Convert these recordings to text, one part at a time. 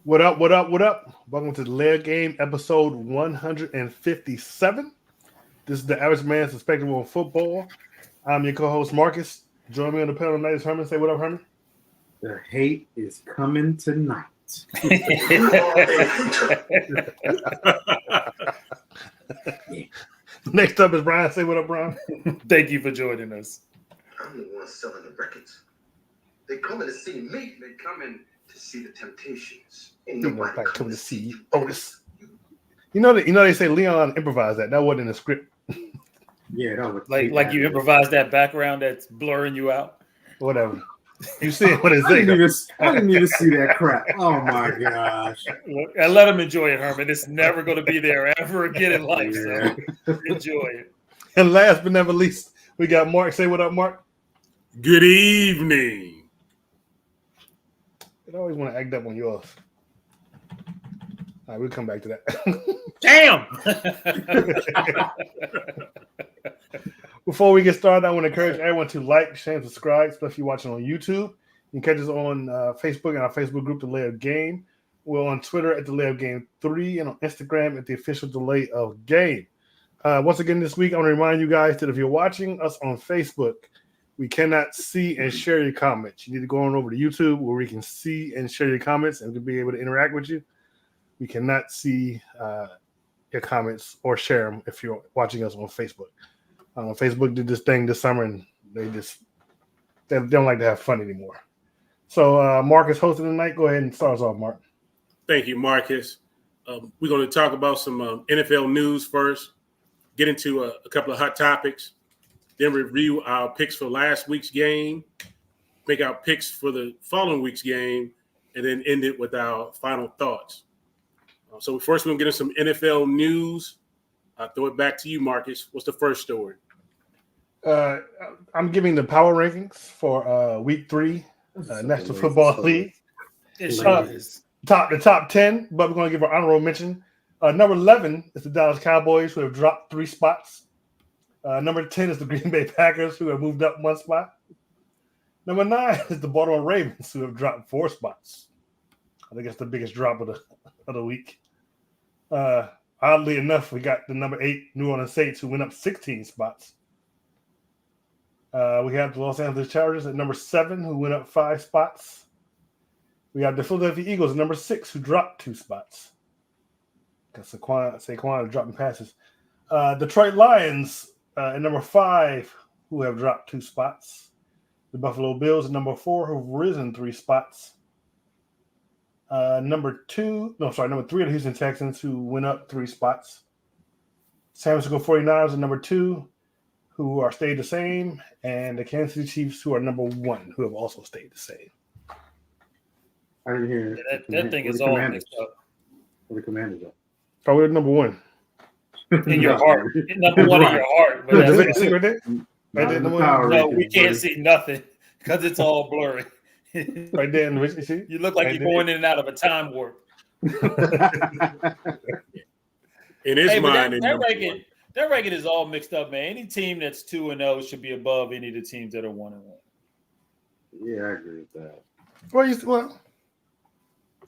What up? What up? What up? Welcome to the Lair Game, episode 157. This is the Average Man's Perspective on Football. I'm your co-host Marcus. Join me on the panel tonight is Herman. Say what up, Herman. The hate is coming tonight. Next up is Brian. Say what up, Brian. Thank you for joining us. I'm the one selling the records. They coming to see me. They coming to see the Temptations. Ain't nobody coming to see you, Otis. You know they say Leon improvised that. That wasn't in the script. Yeah, that was Like you improvised that background that's blurring you out. Whatever. You see what it's I saying. didn't even see that crap. Oh my gosh. Look, and let him enjoy it, Herman. It's never going to be there ever again in life. So enjoy it. And last but never least, we got Mark. Say what up, Mark. Good evening. I always want to act up on yours. All right, we'll come back to that. Damn. Before we get started, I want to encourage everyone to like, share, and subscribe, especially if you're watching on YouTube. You can catch us on Facebook and our Facebook group, The Layup Game. We're on Twitter at The Layup Game 3 and on Instagram at The Official Delay of Game. Once again this week, I want to remind you guys that if you're watching us on Facebook, we cannot see and share your comments. You need to go on over to YouTube where we can see and share your comments and we'll be able to interact with you. We cannot see your comments or share them if you're watching us on Facebook. Facebook did this thing this summer and they don't like to have fun anymore. So Mark is hosting tonight. Go ahead and start us off, Mark. Thank you, Marcus. We're going to talk about some NFL news first, get into a couple of hot topics, then review our picks for last week's game, make our picks for the following week's game, and then end it with our final thoughts. So first, we're going to get into some NFL news. I'll throw it back to you, Marcus. What's the first story? I'm giving the power rankings for week 3, National Football League. The top 10, but we're going to give our honorable mention. Number 11 is the Dallas Cowboys, who have dropped 3 spots. Number 10 is the Green Bay Packers, who have moved up 1 spot. Number 9 is the Baltimore Ravens, who have dropped 4 spots. I think that's the biggest drop of the week. Oddly enough, we got the number 8 New Orleans Saints, who went up 16 spots. We have the Los Angeles Chargers at number 7, who went up 5 spots. We have the Philadelphia Eagles at number 6, who dropped 2 spots. Because Saquon is dropping passes. Detroit Lions at number 5, who have dropped 2 spots. The Buffalo Bills at number 4, who have risen 3 spots. Number 3 are the Houston Texans, who went up 3 spots. San Francisco 49ers at number 2, who are stayed the same, and the Kansas City Chiefs, who are number 1, who have also stayed the same. I didn't hear that thing is all mixed up. Where the Commanders are. Probably number 1. In your heart. Number 1 in your heart. But No, we can't see nothing because it's all blurry. Right there in the Richie sheet. You look like you're going in and out of a time warp. In his mind, that ranking is all mixed up, man. Any team that's 2-0 should be above any of the teams that are 1-1. Yeah, I agree with that. Well,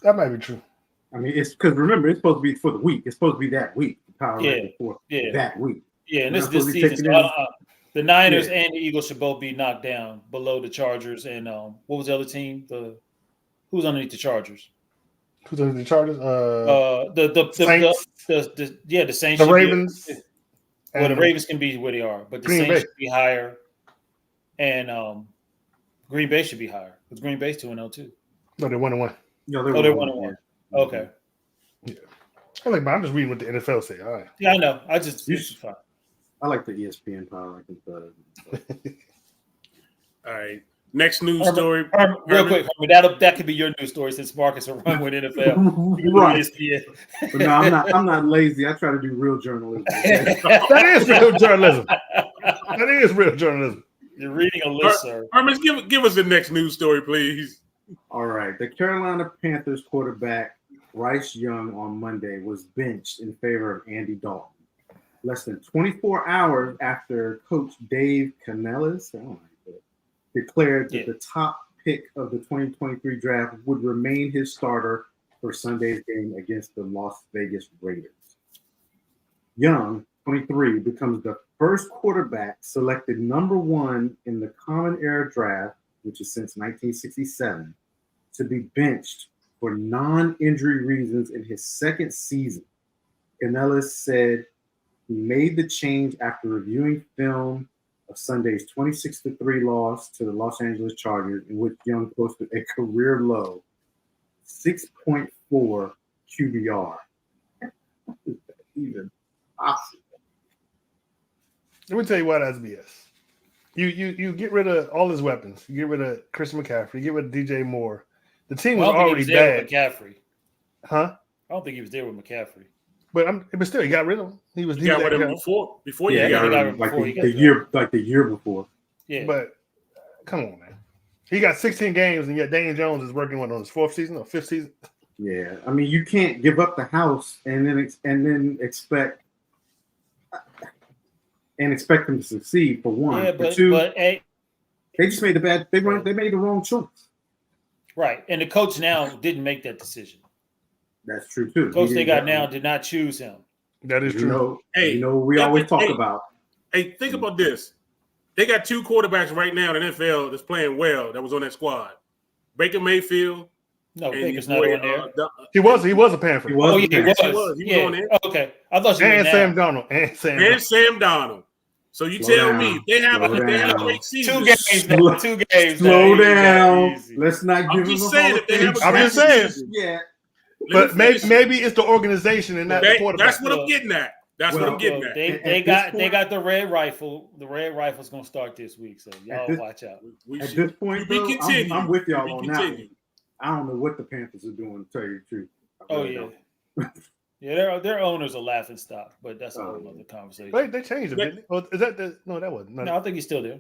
that might be true. I mean, it's because remember, it's supposed to be for the week. It's supposed to be that week. Power ranking for that week. Yeah, and this season. So, the Niners and the Eagles should both be knocked down below the Chargers. And what was the other team? Who's underneath the Chargers? Who's underneath the Chargers? The Saints. The Saints. The Ravens. Well, the Ravens can be where they are, but the Saints should be higher, and Green Bay should be higher because Green Bay's 2-0 too. No, they're 1-1. No, they're 1-1. Okay. Yeah. I'm just reading what the NFL say. All right. Yeah, I know. This is fine. I like the ESPN power rankings better. all right. Next news story. Real quick, that could be your news story since Marcus will run with NFL. Right. But no, I'm not lazy. I try to do real journalism. That is real journalism. That is real journalism. You're reading a list, sir. Herman, give us the next news story, please. All right. The Carolina Panthers quarterback Bryce Young on Monday was benched in favor of Andy Dalton. Less than 24 hours after Coach Dave Canales declared that the top pick of the 2023 draft would remain his starter for Sunday's game against the Las Vegas Raiders. Young, 23, becomes the first quarterback selected number 1 in the Common Era draft, which is since 1967, to be benched for non-injury reasons in his second season. Canellis said he made the change after reviewing film of Sunday's 26-3 loss to the Los Angeles Chargers, in which Young posted a career low 6.4 QBR. Even possible. Let me tell you why that's BS. You get rid of all his weapons. You get rid of Christian McCaffrey. You get rid of DJ Moore. The team was already bad. McCaffrey. Huh? I don't think he was there with McCaffrey. But still, he got rid of him. He got rid of him before. Yeah, he got rid of him. The year before. Yeah. But come on, man. He got 16 games, and yet Daniel Jones is working on his 4th season or 5th season. Yeah, I mean, you can't give up the house and then expect him to succeed for one. Yeah, for two, hey, they just made they made the wrong choice. Right, and the coach now didn't make that decision. That's true too. The coach they got now did not choose him. That is true. We always talk about. Hey, think about this. They got 2 quarterbacks right now in the NFL that's playing well that was on that squad. Baker Mayfield. No, Baker's not on there. He was a Panther. He was. He was on there. Okay, I thought you and meant Sam now. Donald. And Sam Donald. So you tell me they have a great season. 2 games now. 2 games. Slow now. down. Easy. Let's not give him I'm just saying. Yeah. But maybe it's the organization and not the quarterback. That's what I'm getting at. What I'm getting at. They got the red rifle. The red rifle's gonna start this week, so y'all watch out. At this point, though, I'm with y'all on that one. I don't know what the Panthers are doing, to tell you the truth. Yeah, their owners are laughing stock, but that's a whole other conversation. Wait, they changed it, didn't they? Or is that no, that wasn't. No, I think he's still there.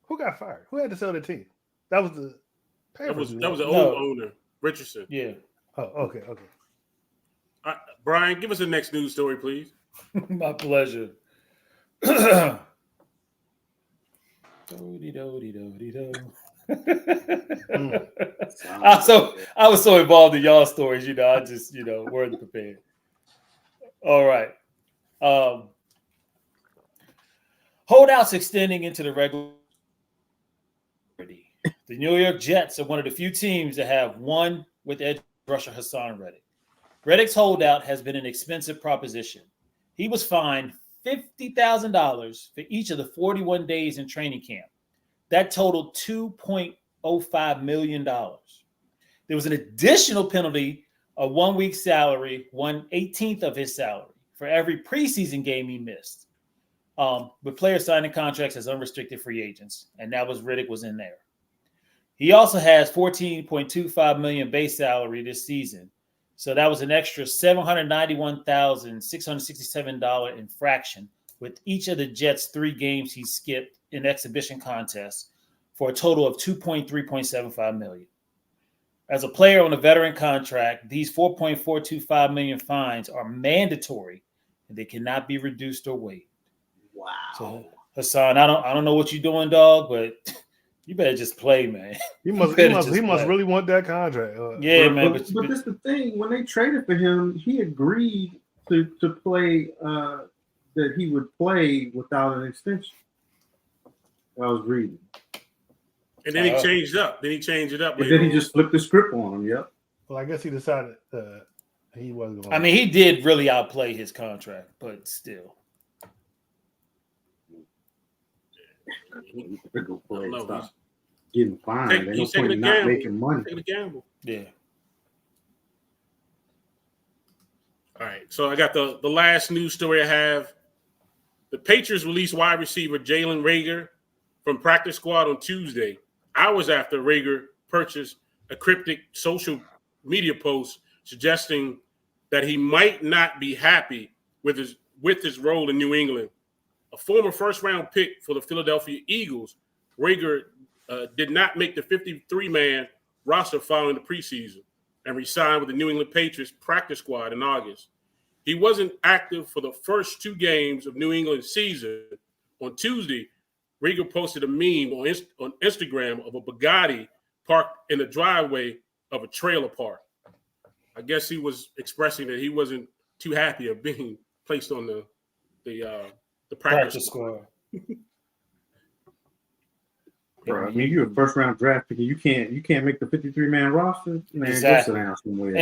Who got fired? Who had to sell the team? That was the Panthers. That was the old owner, Richardson. Yeah. Oh, okay. Brian, give us the next news story, please. My pleasure. I was so involved in y'all stories, I just, weren't prepared. All right. Holdouts extending into the regular. The New York Jets are one of the few teams that have won with edge rusher Hassan Reddick. Reddick's holdout has been an expensive proposition. He was fined $50,000 for each of the 41 days in training camp. That totaled $2.05 million. There was an additional penalty of 1 week's salary, 1/18th of his salary, for every preseason game he missed. With players signing contracts as unrestricted free agents, and that was Reddick was in there. He also has $14.25 million base salary this season. So that was an extra $791,667 infraction with each of the Jets' 3 games he skipped in exhibition contests, for a total of $2.375 million. As a player on a veteran contract, these $4.425 million fines are mandatory and they cannot be reduced or waived. Wow. So Hassan, I don't know what you're doing, dog, but you better just play, man. He must really want that contract. Man. But this is the thing. When they traded for him, he agreed to play that he would play without an extension. I was reading. And then he changed up. Then he changed it up. And then he just flipped the script on him. Yep. Well, I guess he decided he wasn't going. I mean, he did really outplay his contract, but still. Go play and stop getting fined. There's no point in not making money. Taking a gamble. Yeah. All right. So I got the last news story I have. The Patriots released wide receiver Jalen Reagor from practice squad on Tuesday, hours after Reagor purchased a cryptic social media post suggesting that he might not be happy with his role in New England. A former first-round pick for the Philadelphia Eagles, Reagor did not make the 53-man roster following the preseason and re-signed with the New England Patriots practice squad in August. He wasn't active for the first 2 games of New England's season. On Tuesday, Reagor posted a meme on Instagram of a Bugatti parked in the driveway of a trailer park. I guess he was expressing that he wasn't too happy of being placed on the practice squad. Bro, I mean, you're a first round draft pick. You can't make the 53-man roster. Man, Exactly. go sit down somewhere.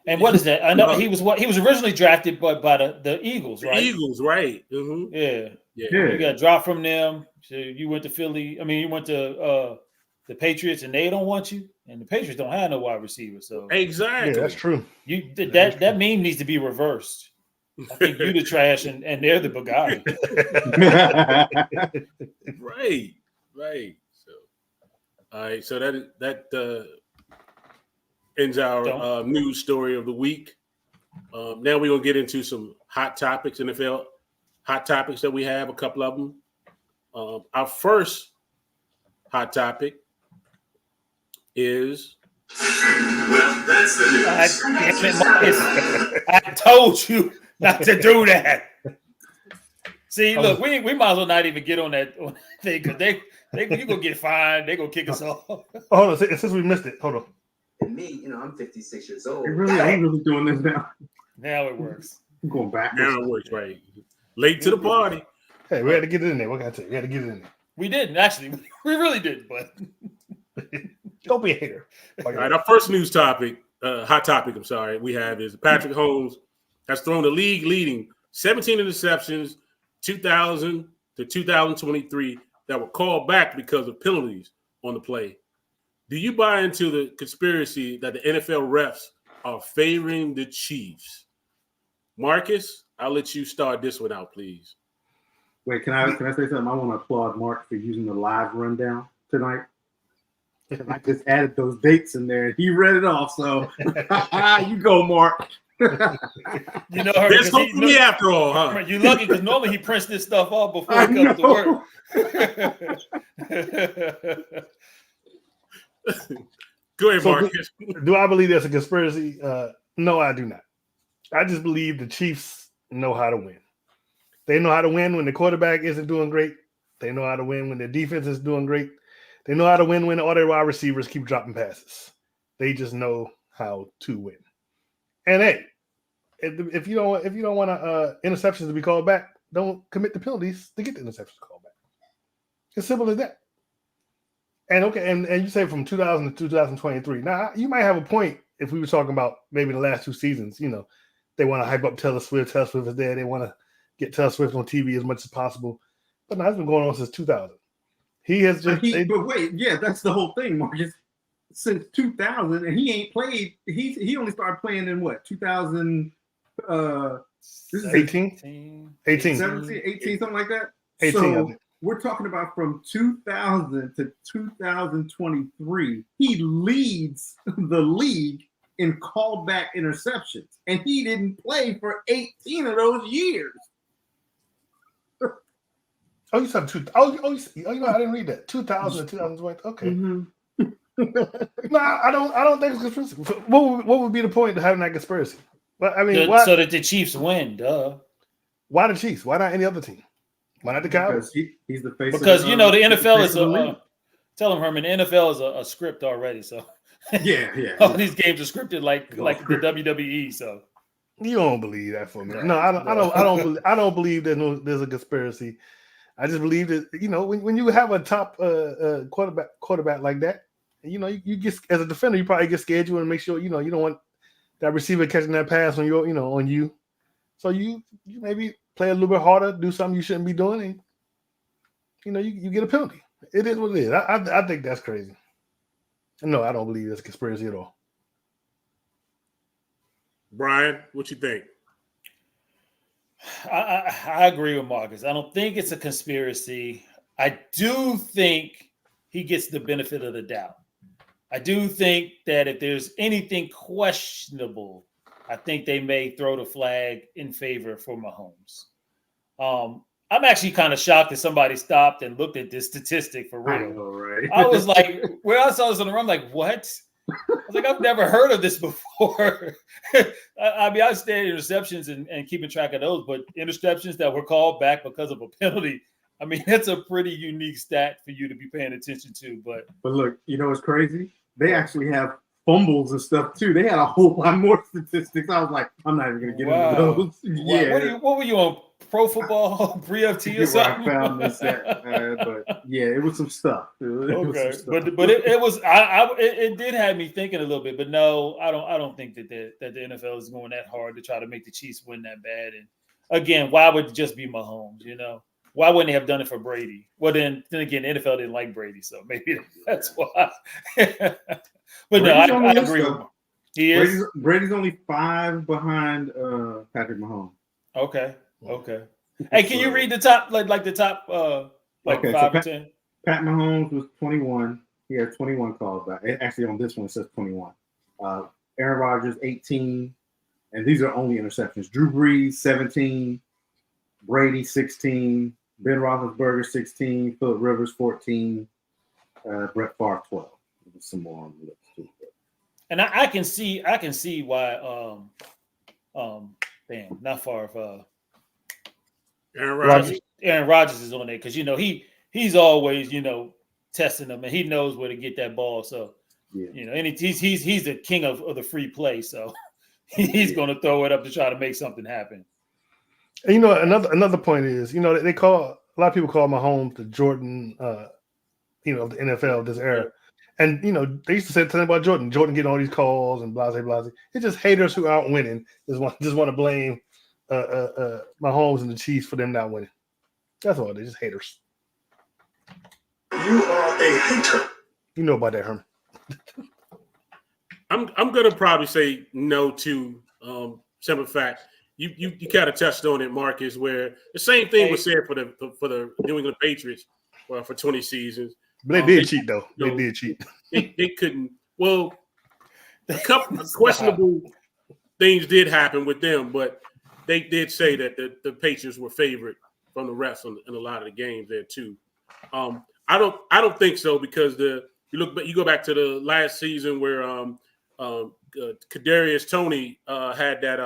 And what is that? I know he was originally drafted by the Eagles, right? The Eagles, right? Mm-hmm. Yeah. Yeah. You got dropped from them. So you went to Philly. I mean, you went to the Patriots, and they don't want you. And the Patriots don't have no wide receiver. So Exactly. Yeah, that's true. That meme needs to be reversed. I think you the trash and they're the Bugatti. Right. So, all right. So that ends our news story of the week. Now we're gonna get into some hot topics, NFL hot topics that we have. A couple of them. Our first hot topic is. Well, that's the news. I told you not to do that. See, look, we might as well not even get on that thing because you gonna get fined. They gonna kick us off. Oh, hold on, since we missed it, hold on. And me, I'm 56 years old. I'm really doing this now. Now it works. I'm going back. Now it works, right? Late to the party. Hey, we had to get it in there. What can I tell you? We had to get it in there. We didn't actually. We really didn't, but Don't be a hater. All right, our first news topic, hot topic, we have is Patrick Mahomes has thrown the league leading 17 interceptions 2000 to 2023 that were called back because of penalties on the play. Do you buy into the conspiracy that the NFL refs are favoring the Chiefs? Marcus, I'll let you start this one out, please. Wait, can I say something? I want to applaud Mark for using the live rundown tonight. I just added those dates in there. He read it off, so you go, Mark. you know, there's hope for me after all, huh? You're lucky because normally he prints this stuff off before he comes to work. Go ahead, Marcus. Do I believe there's a conspiracy? No, I do not. I just believe the Chiefs know how to win. They know how to win when the quarterback isn't doing great. They know how to win when their defense is doing great. They know how to win when all their wide receivers keep dropping passes. They just know how to win. And hey, if you don't want interceptions to be called back, don't commit the penalties to get the interceptions called back. It's simple as that. And okay, and you say from 2000 to 2023. Now you might have a point if we were talking about maybe the last two seasons. They want to hype up Taylor Swift. Taylor Swift is there. They want to get Taylor Swift on TV as much as possible. But no, it's been going on since 2000. He has just. But wait, yeah, that's the whole thing, Marcus. Since 2000, and he ain't played. He only started playing in what 2000. This is 18, 17, 18, something like that. 18. So we're talking about from 2000 to 2023. He leads the league in callback interceptions, and he didn't play for 18 of those years. Oh, you said two. I didn't read that. 2000 to 2020. Okay. Mm-hmm. No, I don't think it's conspiracy. What would be the point of having that conspiracy? But I mean, why, so that the Chiefs win, duh. Why the Chiefs? Why not any other team? Why not the Cowboys? Because he's the face. Because the NFL is a. Tell him, Herman. The NFL is a script already. So yeah. All these games are scripted like the WWE. So you don't believe that for me? No, I don't believe there's a conspiracy. I just believe that when you have a top quarterback like that, you get as a defender, you probably get scared. You want to make sure you don't want that receiver catching that pass on on you. So you maybe play a little bit harder, do something you shouldn't be doing, and you get a penalty. It is what it is. I think that's crazy. No, I don't believe there's a conspiracy at all. Brian, what you think? I agree with Marcus. I don't think it's a conspiracy. I do think he gets the benefit of the doubt. I do think that if there's anything questionable, I think they may throw the flag in favor for Mahomes. I'm actually kind of shocked that somebody stopped and looked at this statistic for real. I know, right? I was like, where I saw this on the run, I'm like, what? I was like, I've never heard of this before. I mean, I stay in interceptions and keeping track of those, but interceptions that were called back because of a penalty, I mean, that's a pretty unique stat for you to be paying attention to. But look, what's crazy? They actually have fumbles and stuff too. They had a whole lot more statistics. I was like, I'm not even gonna get into those. Yeah. What were you on? Pro Football BFT or something? I found this at, but yeah, it was some stuff. Okay, but it was it did have me thinking a little bit. But no, I don't think that the NFL is going that hard to try to make the Chiefs win that bad. And again, why would it just be Mahomes? You know, why wouldn't they have done it for Brady? Well, then again, the NFL didn't like Brady, so maybe that's why. But Brady's no, I agree. With him. He is. Brady's only 5 behind Patrick Mahomes. Okay. Hey, can you read the top like the top okay, 5 so or 10? Pat Mahomes was 21. He had 21 calls back. Actually, on this one it says 21. Aaron Rodgers 18, and these are only interceptions. Drew Brees 17, Brady 16, Ben Roethlisberger 16, Phillip Rivers 14, Brett Favre 12. There's some more on the list too. And I can see why not Favre. Aaron Rodgers is on there because he's always testing them and he knows where to get that ball. So and he's the king of the free play. So he's going to throw it up to try to make something happen. And another point is they call a lot of people call Mahomes the Jordan of the NFL this era, and they used to say something about Jordan getting all these calls and blah blah blah. It's just haters who aren't winning just want to blame Mahomes and the Chiefs for them not winning. That's all. They're just haters. You are a hater. You know about that, Herman. I'm gonna probably say no to simple fact. You kind of touched on it, Marcus, where the same thing was said for the New England Patriots for 20 seasons. But they did cheat though. They did cheat. They couldn't. Well, a couple of questionable things did happen with them, but they did say that the Patriots were favored from the refs in a lot of the games there too. I don't think so because you go back to the last season where Kadarius Toney had that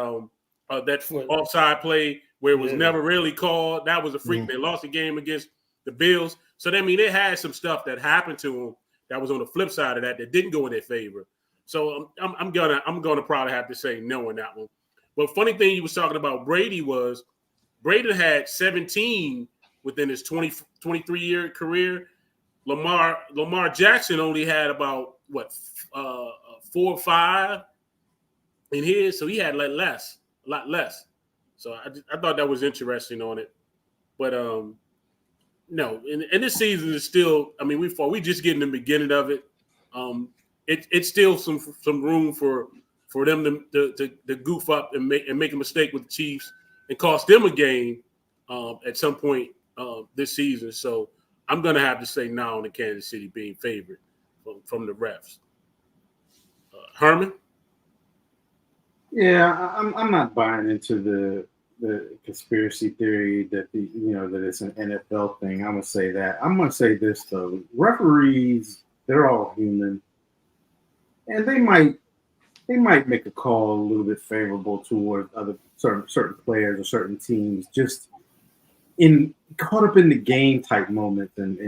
offside play where it was never really called. That was a freak. They lost the game against the Bills. So they had some stuff that happened to them that was on the flip side of that didn't go in their favor. So I'm gonna probably have to say no on that one. But funny thing you was talking about Brady had 17 within his 23-year career. Lamar Jackson only had about 4 or 5 in his, so he had a lot less. So I thought that was interesting on it. But no, and this season is still. I mean, we just getting the beginning of it. It's still some room for them to goof up and make a mistake with the Chiefs and cost them a game at some point this season. So I'm going to have to say no on the Kansas City being favored from the refs. Herman? Yeah, I'm not buying into the conspiracy theory that that it's an NFL thing. I'm gonna say that. I'm gonna say this though: referees, they're all human, and they might make a call a little bit favorable toward other certain players or certain teams, just caught up in the game type moments and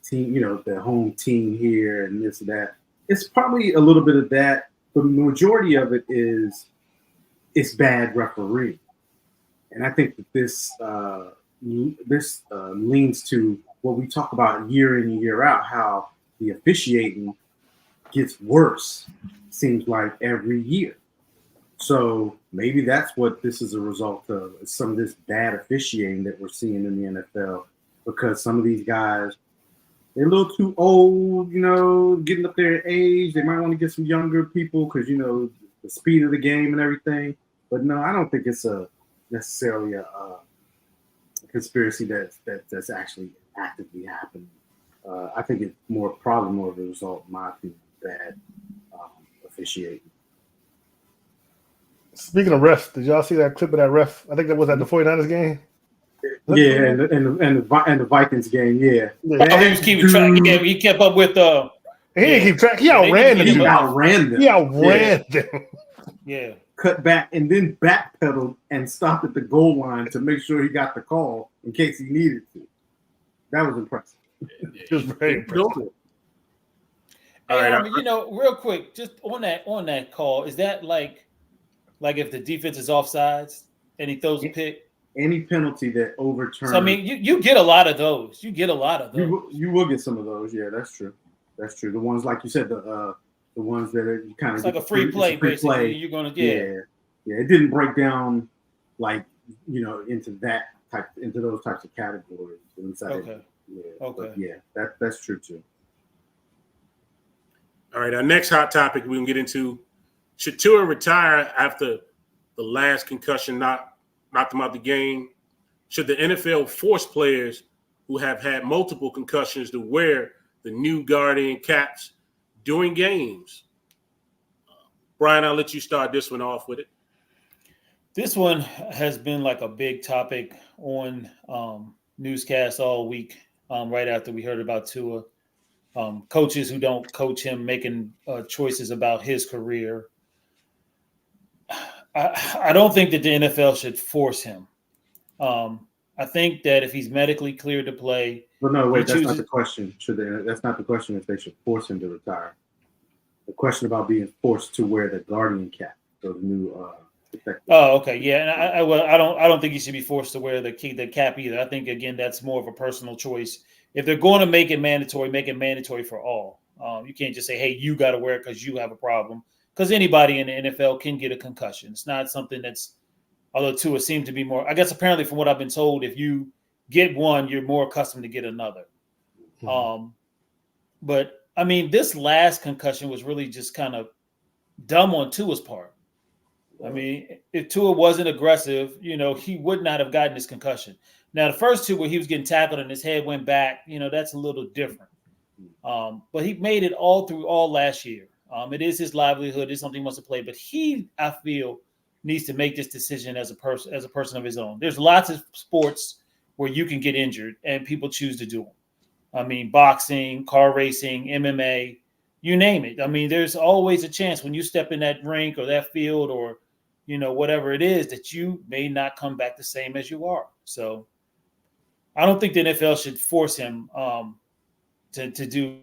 team, the home team here and this and that. It's probably a little bit of that, but the majority of it is it's bad refereeing. And I think that this leans to what we talk about year in and year out, how the officiating gets worse, seems like every year. So maybe that's what this is a result of, is some of this bad officiating that we're seeing in the NFL, because some of these guys, they're a little too old, getting up there in age. They might want to get some younger people because, the speed of the game and everything. But no, I don't think it's necessarily a conspiracy that's actually actively happening. I think it's more a problem or the result, in my opinion, of bad officiating. Speaking of refs, did y'all see that clip of that ref? I think that was at the 49ers game. Yeah, and the Vikings game. Yeah. Oh, he was keeping track. He kept up with. He didn't keep track. He outran them. He outran them. Yeah. Cut back and then backpedaled and stopped at the goal line to make sure he got the call in case he needed to. That was impressive. It was very impressive. Hey, All right, Herman, real quick, just on that call, is that like if the defense is offsides and he throws a pick? Any penalty that overturns. So I mean, you get a lot of those. You get a lot of those. You will get some of those. Yeah, that's true. That's true. The ones like you said, the ones that are you kind of it's like a free play, basically. Play. You're gonna yeah. It didn't break down like into those types of categories. Okay. That's true too. All right, our next hot topic we can get into: should Tua retire after the last concussion knocked him out the game? Should the NFL force players who have had multiple concussions to wear the new Guardian caps during games? Brian, I'll let you start this one off with it. This one has been like a big topic on newscasts all week. Right after we heard about Tua, coaches who don't coach him making choices about his career. I don't think that the NFL should force him. I think that if he's medically cleared to play, well, no, wait, that's not the question. That's not the question if they should force him to retire. The question about being forced to wear the Guardian cap, those new protective. Oh, okay, yeah, and I don't think he should be forced to wear the cap either. I think again that's more of a personal choice. If they're going to make it mandatory for all. You can't just say, hey, you got to wear it because you have a problem. Because anybody in the NFL can get a concussion. It's not something that's, although Tua seems to be more, I guess apparently from what I've been told, if you get one, you're more accustomed to get another. Mm-hmm. But I mean, this last concussion was really just kind of dumb on Tua's part. I mean, if Tua wasn't aggressive, he would not have gotten this concussion. Now, the first two where he was getting tackled and his head went back, that's a little different. But he made it all through all last year. It is his livelihood. It's something he wants to play. But he, I feel, needs to make this decision as a person of his own. There's lots of sports where you can get injured and people choose to do them. I mean, boxing, car racing, MMA, you name it. I mean, there's always a chance when you step in that rink or that field or, whatever it is that you may not come back the same as you are. So I don't think the NFL should force him to do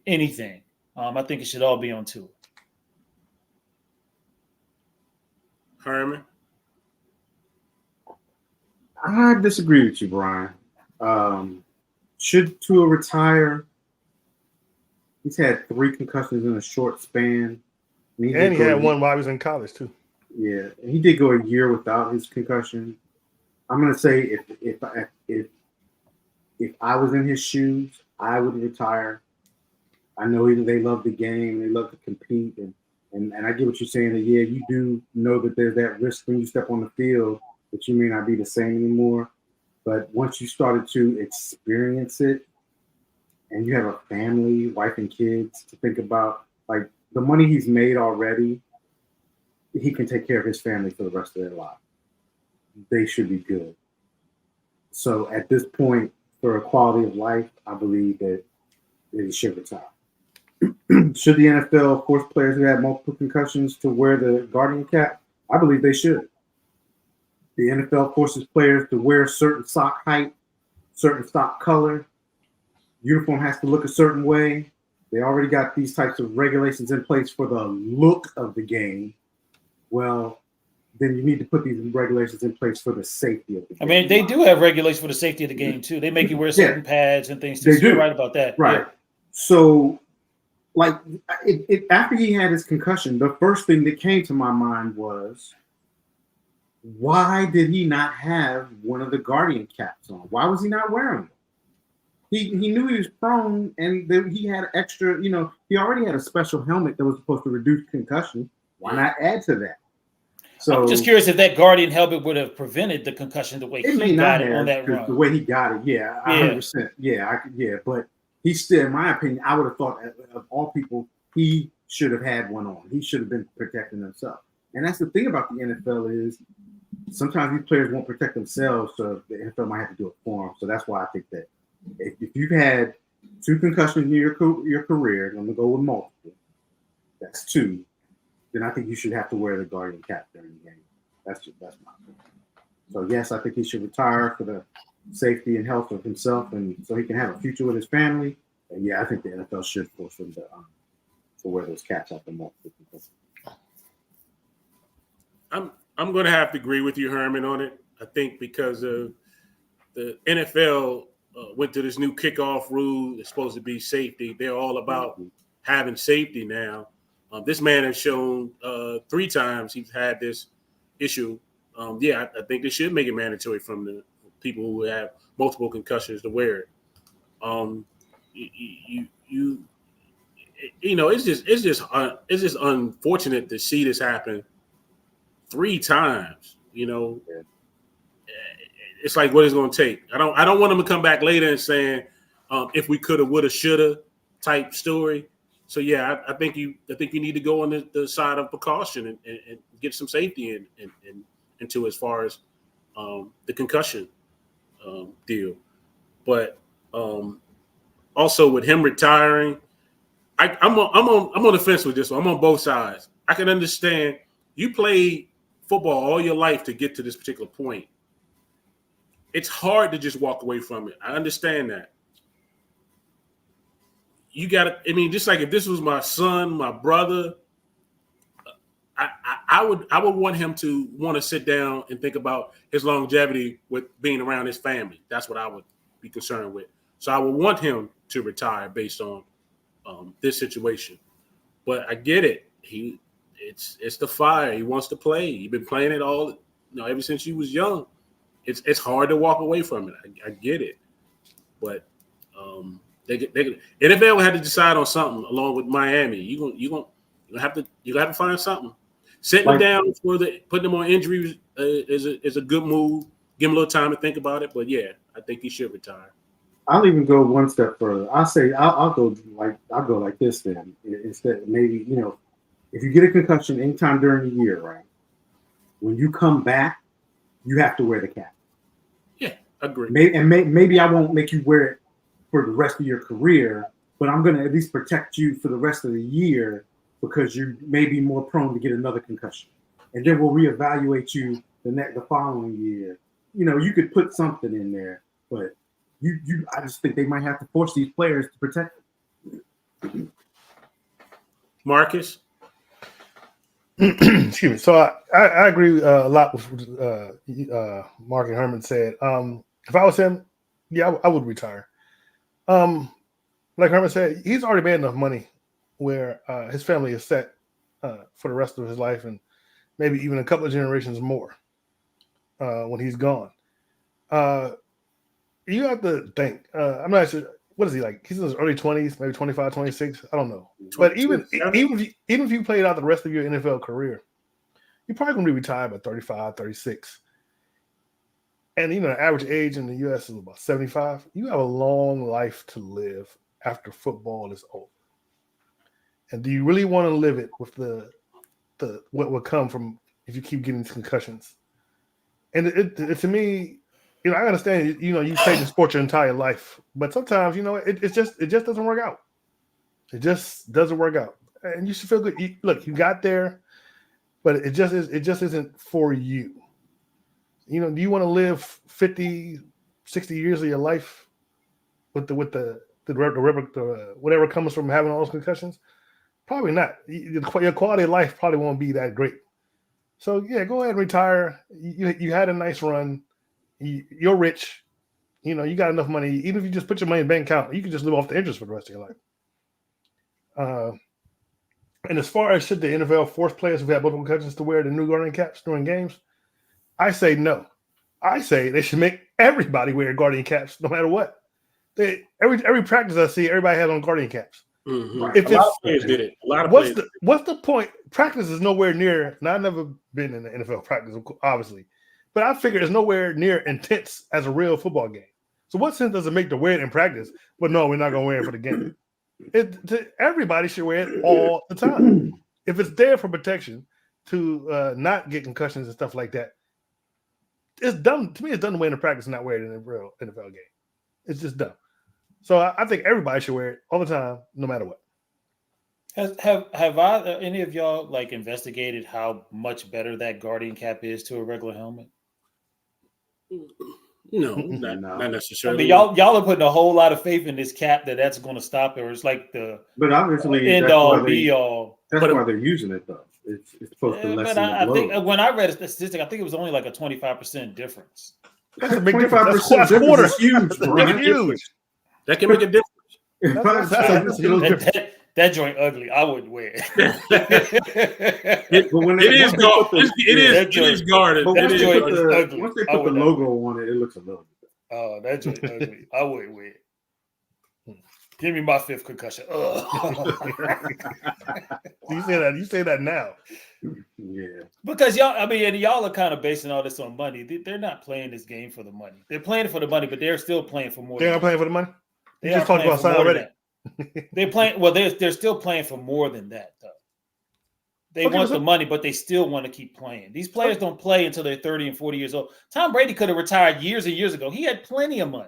anything. I think it should all be on Tua. Herman? I disagree with you, Brian. Should Tua retire? He's had 3 concussions in a short span. And he had one while he was in college, too. Yeah, and he did go a year without his concussion. I'm going to say if I was in his shoes, I would retire. I know they love the game. They love to compete. And I get what you're saying. That, yeah, you do know that there's that risk when you step on the field that you may not be the same anymore. But once you started to experience it and you have a family, wife and kids to think about, like the money he's made already, he can take care of his family for the rest of their life. They should be good. So at this point, for a quality of life, I believe that he should retire. Should the NFL force players who have multiple concussions to wear the Guardian cap? I believe they should. The NFL forces players to wear certain sock height, certain sock color. Uniform has to look a certain way. They already got these types of regulations in place for the look of the game. Well, then you need to put these regulations in place for the safety of the game. I mean, they do have regulations for the safety of the game, too. They make you wear certain pads and things, too. They do. You're right about that. Right. Yeah. So, like, after he had his concussion, the first thing that came to my mind was, why did he not have one of the Guardian caps on? Why was he not wearing them? He knew he was prone, and he had extra, he already had a special helmet that was supposed to reduce concussion. Why not add to that? So I'm just curious if that Guardian helmet would have prevented the concussion the way he got it on that run. The way he got it, 100%. Yeah, but he still, in my opinion, I would have thought of all people, he should have had one on. He should have been protecting himself. And that's the thing about the NFL is sometimes these players won't protect themselves, so the NFL might have to do it for them. So that's why I think that if you've had 2 concussions in your career, I'm going to go with multiple, that's 2, then I think you should have to wear the Guardian cap during the game. That's my opinion. So yes, I think he should retire for the safety and health of himself, and so he can have a future with his family. And yeah, I think the NFL should force them to wear those caps after multiple concussions. I'm going to have to agree with you, Herman, on it. I think because of the NFL went to this new kickoff rule. It's supposed to be safety. They're all about having safety now. This man has shown 3 times he's had this issue. I think they should make it mandatory from the people who have multiple concussions to wear it. It's just unfortunate to see this happen 3 times. It's like what it's going to take. I don't want them to come back later and saying if we coulda, woulda, shoulda type story. So yeah, I think you need to go on the side of precaution and get some safety into as far as the concussion deal. But also with him retiring, I'm on the fence with this one. I'm on both sides. I can understand you played football all your life to get to this particular point. It's hard to just walk away from it. I understand that. You got to. I mean, just like if this was my son, my brother, I would want him to want to sit down and think about his longevity with being around his family. That's what I would be concerned with. So I would want him to retire based on this situation. But I get it. It's the fire. He wants to play. He's been playing it all, ever since he was young. It's hard to walk away from it. I get it, but NFL had to decide on something along with Miami. You have to find something. Setting them down putting them on injuries is a good move. Give him a little time to think about it. But yeah, I think he should retire. I'll even go one step further. I'll say I'll go like this then. Instead, maybe if you get a concussion anytime during the year, right? When you come back, you have to wear the cap. Yeah, agree. Maybe I won't make you wear it for the rest of your career, but I'm going to at least protect you for the rest of the year because you may be more prone to get another concussion. And then we'll reevaluate you the following year. You could put something in there, but I just think they might have to force these players to protect them. Marcus? Excuse me. So I agree a lot with Mark and Herman said. If I was him, yeah, I would retire. Like Herman said, he's already made enough money where his family is set for the rest of his life and maybe even a couple of generations more when he's gone. You have to think. I'm not sure. What is he like? He's in his early 20s, maybe 25, 26. I don't know. But even if you played out the rest of your NFL career, you're probably going to be retired by 35, 36. And, the average age in the U.S. is about 75. You have a long life to live after football is over. And do you really want to live it with the what will come from if you keep getting concussions? And it to me, I understand, you played the sport your entire life, but sometimes, it just doesn't work out. It just doesn't work out. And you should feel good. You got there, but it just isn't for you. Do you want to live 50, 60 years of your life with the whatever comes from having all those concussions? Probably not. Your quality of life probably won't be that great. So yeah, go ahead and retire. You had a nice run. You're rich, you got enough money. Even if you just put your money in the bank account, you can just live off the interest for the rest of your life. And as far as should the NFL force players who have multiple concussions to wear the new guardian caps during games, I say no. I say they should make everybody wear guardian caps no matter what. Every practice I see, everybody has on guardian caps. Mm-hmm. A lot of players did it. What's the point? Practice is nowhere near. Now, I've never been in the NFL practice, obviously. But I figure it's nowhere near intense as a real football game. So what sense does it make to wear it in practice? But no, we're not going to wear it for the game. Everybody should wear it all the time. If it's there for protection to not get concussions and stuff like that, it's dumb. To me, it's dumb to wear it in practice and not wear it in a real NFL game. It's just dumb. So I think everybody should wear it all the time, no matter what. Have any of y'all investigated how much better that guardian cap is to a regular helmet? No, No. not I necessarily. mean, y'all are putting a whole lot of faith in this cap that's going to stop it, or it's like the But obviously, end all be all. That's why they're using it, though. It's supposed to lessen But I the think blow. when I read a statistic, I think it was only like a 25% difference. That's a big difference. 25% That's quarter. difference is huge, That's bro. huge. That can make a difference. That's a huge difference. That joint ugly. I wouldn't wear it. But when It is guarded. It is guarded. But It once is they put guarded. the, ugly. once they I put the would not. logo on it, it looks a little. Oh, that joint ugly. I wouldn't wear it. Give me my 5th concussion. You say that now. Yeah. Because y'all are kind of basing all this on money. They're not playing this game for the money. They're playing for the money, but they're still playing for more. They're not playing for the money. You just talked about something already. They're playing. Well, they're still playing for more than that, though. They want the money, but they still want to keep playing. These players don't play until they're 30 and 40 years old. Tom Brady could have retired years and years ago. He had plenty of money.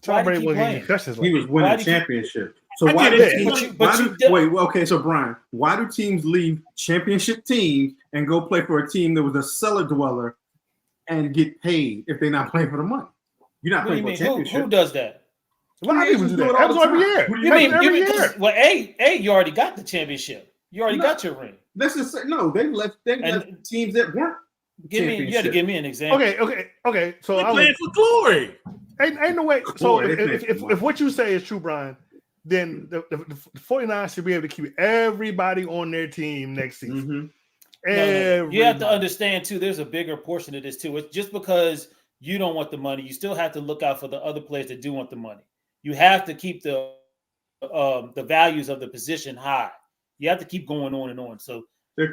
Tom Brady wasn't getting concussions. He was winning championships. So I why get it. wait, so Brian, why do teams leave championship teams and go play for a team that was a cellar dweller and get paid if they're not playing for the money? You're not playing for a championship. Who does that? A lot of people do that. Happens every year. You mean well, you already got the championship. You already got your ring. Let's just say no. They left teams that weren't. You had to give me an example. Okay. So they're playing for glory. Ain't no way. So if what you say is true, Brian, then the 49ers should be able to keep everybody on their team next season. Mm-hmm. You have to understand too. There's a bigger portion of this too. It's just because you don't want the money, you still have to look out for the other players that do want the money. You have to keep the values of the position high. You have to keep going on and on. So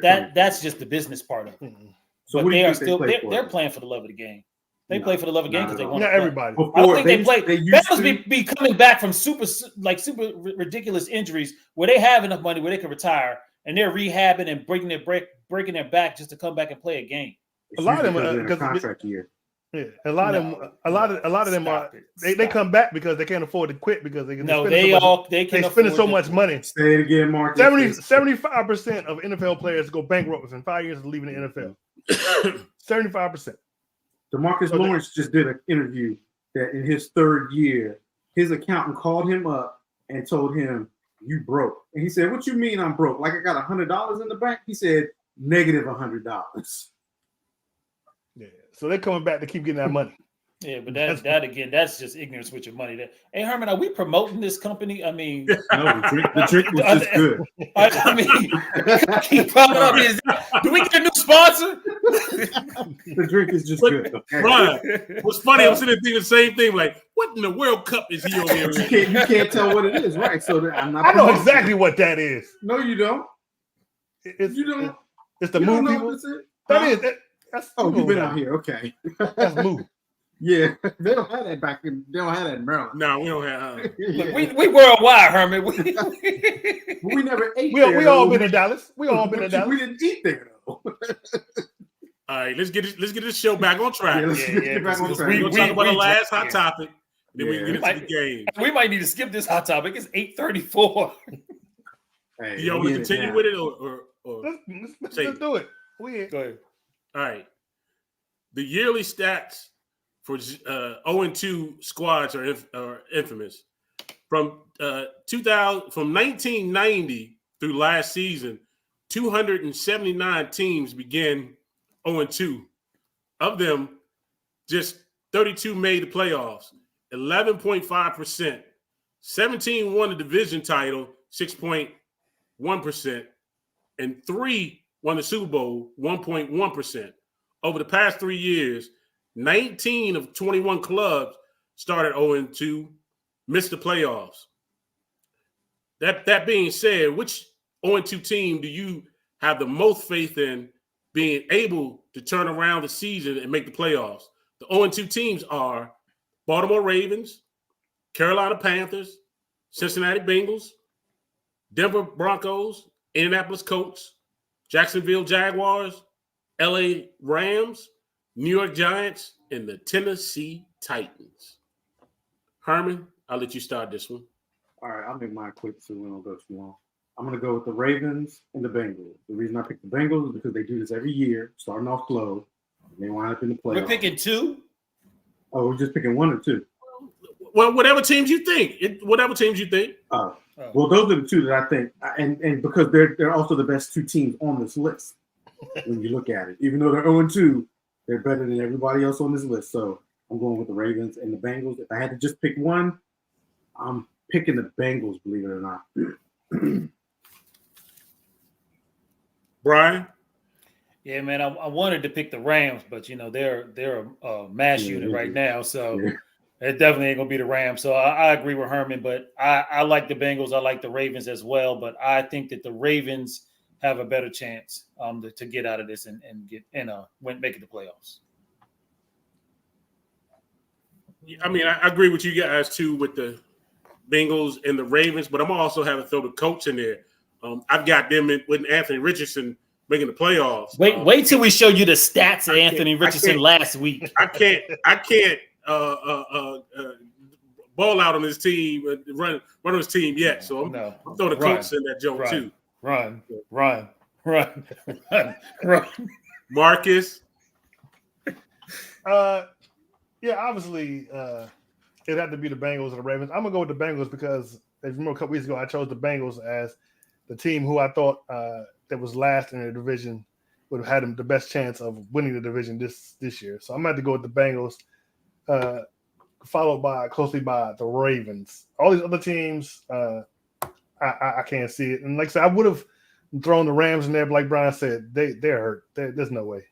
that's just the business part of it. Mm-hmm. So but they are still they're playing for the love of the game. They play for the love of the game because they want to play. Everybody. I don't think they play. They must be coming back from super ridiculous injuries where they have enough money where they can retire and they're rehabbing and breaking their back just to come back and play a game. A lot of them are contract year. Yeah, a lot of them are they come back because they can't afford to quit because they can. They spending so much money. Say it again, Mark. 75% of NFL players go bankrupt within 5 years of leaving the NFL. 75%. DeMarcus Lawrence just did an interview that in his 3rd year, his accountant called him up and told him, "You broke." And he said, "What you mean I'm broke? Like I got $100 in the bank?" He said, "Negative $100." Yeah. So they're coming back to keep getting that money. Yeah, but that's just ignorance with your money. Hey, Herman, are we promoting this company? I mean, no, the drink was just good. I mean, keep popping up. Do we get a new sponsor? The drink is just good. Brian, what's funny? I'm sitting there thinking the same thing. Like, what in the World Cup is he over here? You can't tell what it is, right? So I'm not. I know exactly what that is. No, you don't. You don't. It's the move people. You've been out here. Okay. That's move. Yeah, they don't have that back in. They don't have that in Maryland. No, we don't have. Look, we worldwide, Herman. We never ate. We all been in Dallas. We all been in Dallas. We didn't eat there though. All right, let's get this show back on track. Get back on track. We'll talk about the last hot topic. Then we can get into the game. We might need to skip this hot topic. It's 8:34. Hey, do y'all want to continue with it or let's do it. Go ahead. All right. The yearly stats for 0-2 squads are infamous. From 1990 through last season, 279 teams began 0-2. Of them, just 32 made the playoffs, 11.5%. 17 won the division title, 6.1%, and 3 won the Super Bowl, 1.1%. Over the past 3 years, 19 of 21 clubs started 0-2, missed the playoffs. That being said, which 0-2 team do you have the most faith in being able to turn around the season and make the playoffs? The 0-2 teams are Baltimore Ravens, Carolina Panthers, Cincinnati Bengals, Denver Broncos, Indianapolis Colts, Jacksonville Jaguars, LA Rams, New York Giants, and the Tennessee Titans. Herman, I'll let you start this one. All right, I'll make mine quick so we don't go too long. I'm going to go with the Ravens and the Bengals. The reason I picked the Bengals is because they do this every year, starting off slow, and they wind up in the playoffs. We're picking 2? Oh, we're just picking one or two. Well, whatever teams you think. Whatever teams you think. Oh, well, those are the two that I think, and because they're also the best two teams on this list when you look at it. Even though they're 0-2, they're better than everybody else on this list. So I'm going with the Ravens and the Bengals. If I had to just pick one, I'm picking the Bengals, believe it or not. Brian? Yeah, man, I wanted to pick the Rams, but they're a mash unit right now, so it definitely ain't gonna be the Rams. So I agree with Herman, but I like the Bengals. I like the Ravens as well, but I think that the Ravens have a better chance to get out of this and get make it the playoffs. I mean, I agree with you guys too with the Bengals and the Ravens, but I'm also having to throw the Colts in there. I've got them with Anthony Richardson making the playoffs. Wait till we show you the stats of Anthony Richardson last week. I can't ball out on his team, run on his team yet. So I'm throwing the Colts in that joke too. Run. Marcus. Yeah, obviously, it had to be the Bengals or the Ravens. I'm gonna go with the Bengals because, as you remember, a couple weeks ago, I chose the Bengals as the team who I thought that was last in the division would have had the best chance of winning the division this year. So I'm going to have to go with the Bengals, followed closely by the Ravens. All these other teams, I can't see it. And like I said, I would have thrown the Rams in there, but like Brian said, they're hurt. There's no way.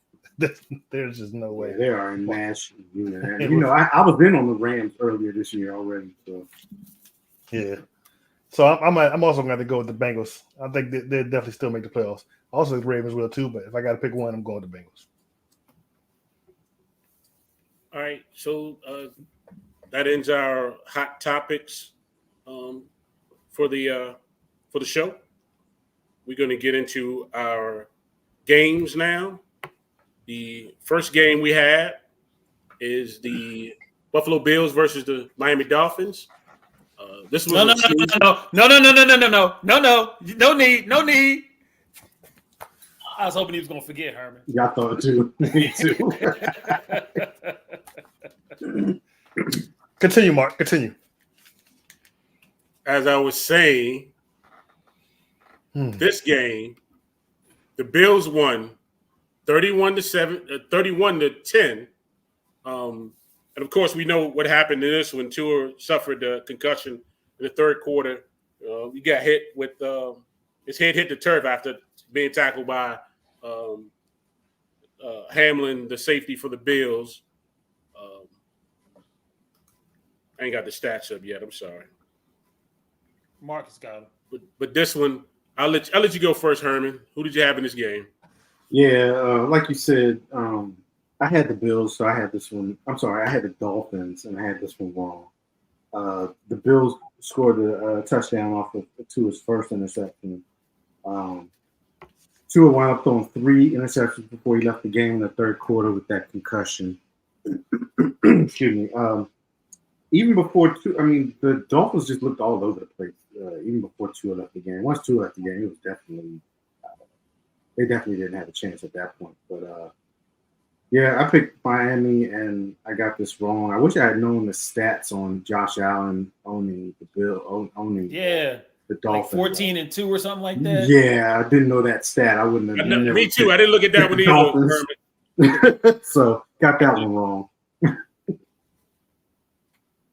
There's just no way. Yeah, they are in mash unit. I was in on the Rams earlier this year already. So yeah. So I'm also going to go with the Bengals. I think they'll definitely still make the playoffs. Also, the Ravens will too, but if I got to pick one, I'm going with the Bengals. All right, so that ends our hot topics for the show. We're going to get into our games now. The first game we had is the Buffalo Bills versus the Miami Dolphins. This was no need. I was hoping he was going to forget, Herman. Yeah, I thought it too. Me too. Continue, Mark. Continue. As I was saying, this game, the Bills won 31-10. And of course, we know what happened in this when Tua suffered a concussion in the third quarter. He got hit with his head hit the turf after being tackled by Hamlin, the safety for the Bills. I ain't got the stats up yet. I'm sorry. Marcus got him. But this one, I'll let you go first, Herman. Who did you have in this game? Yeah, like you said, I had the Bills, so I had this one. I'm sorry, I had the Dolphins, and I had this one wrong. The Bills scored a touchdown off of Tua's first interception. Tua wound up throwing 3 interceptions before he left the game in the third quarter with that concussion. Excuse me. Even before Tua, the Dolphins just looked all over the place. Even before Tua left the game. Once Tua left the game, it was definitely they definitely didn't have a chance at that point. But yeah, I picked Miami, and I got this wrong. I wish I had known the stats on Josh Allen owning the Dolphins. Like 14-2 or something like that. Yeah, I didn't know that stat. I wouldn't have. Me too. I didn't look at that one either. So got that one wrong.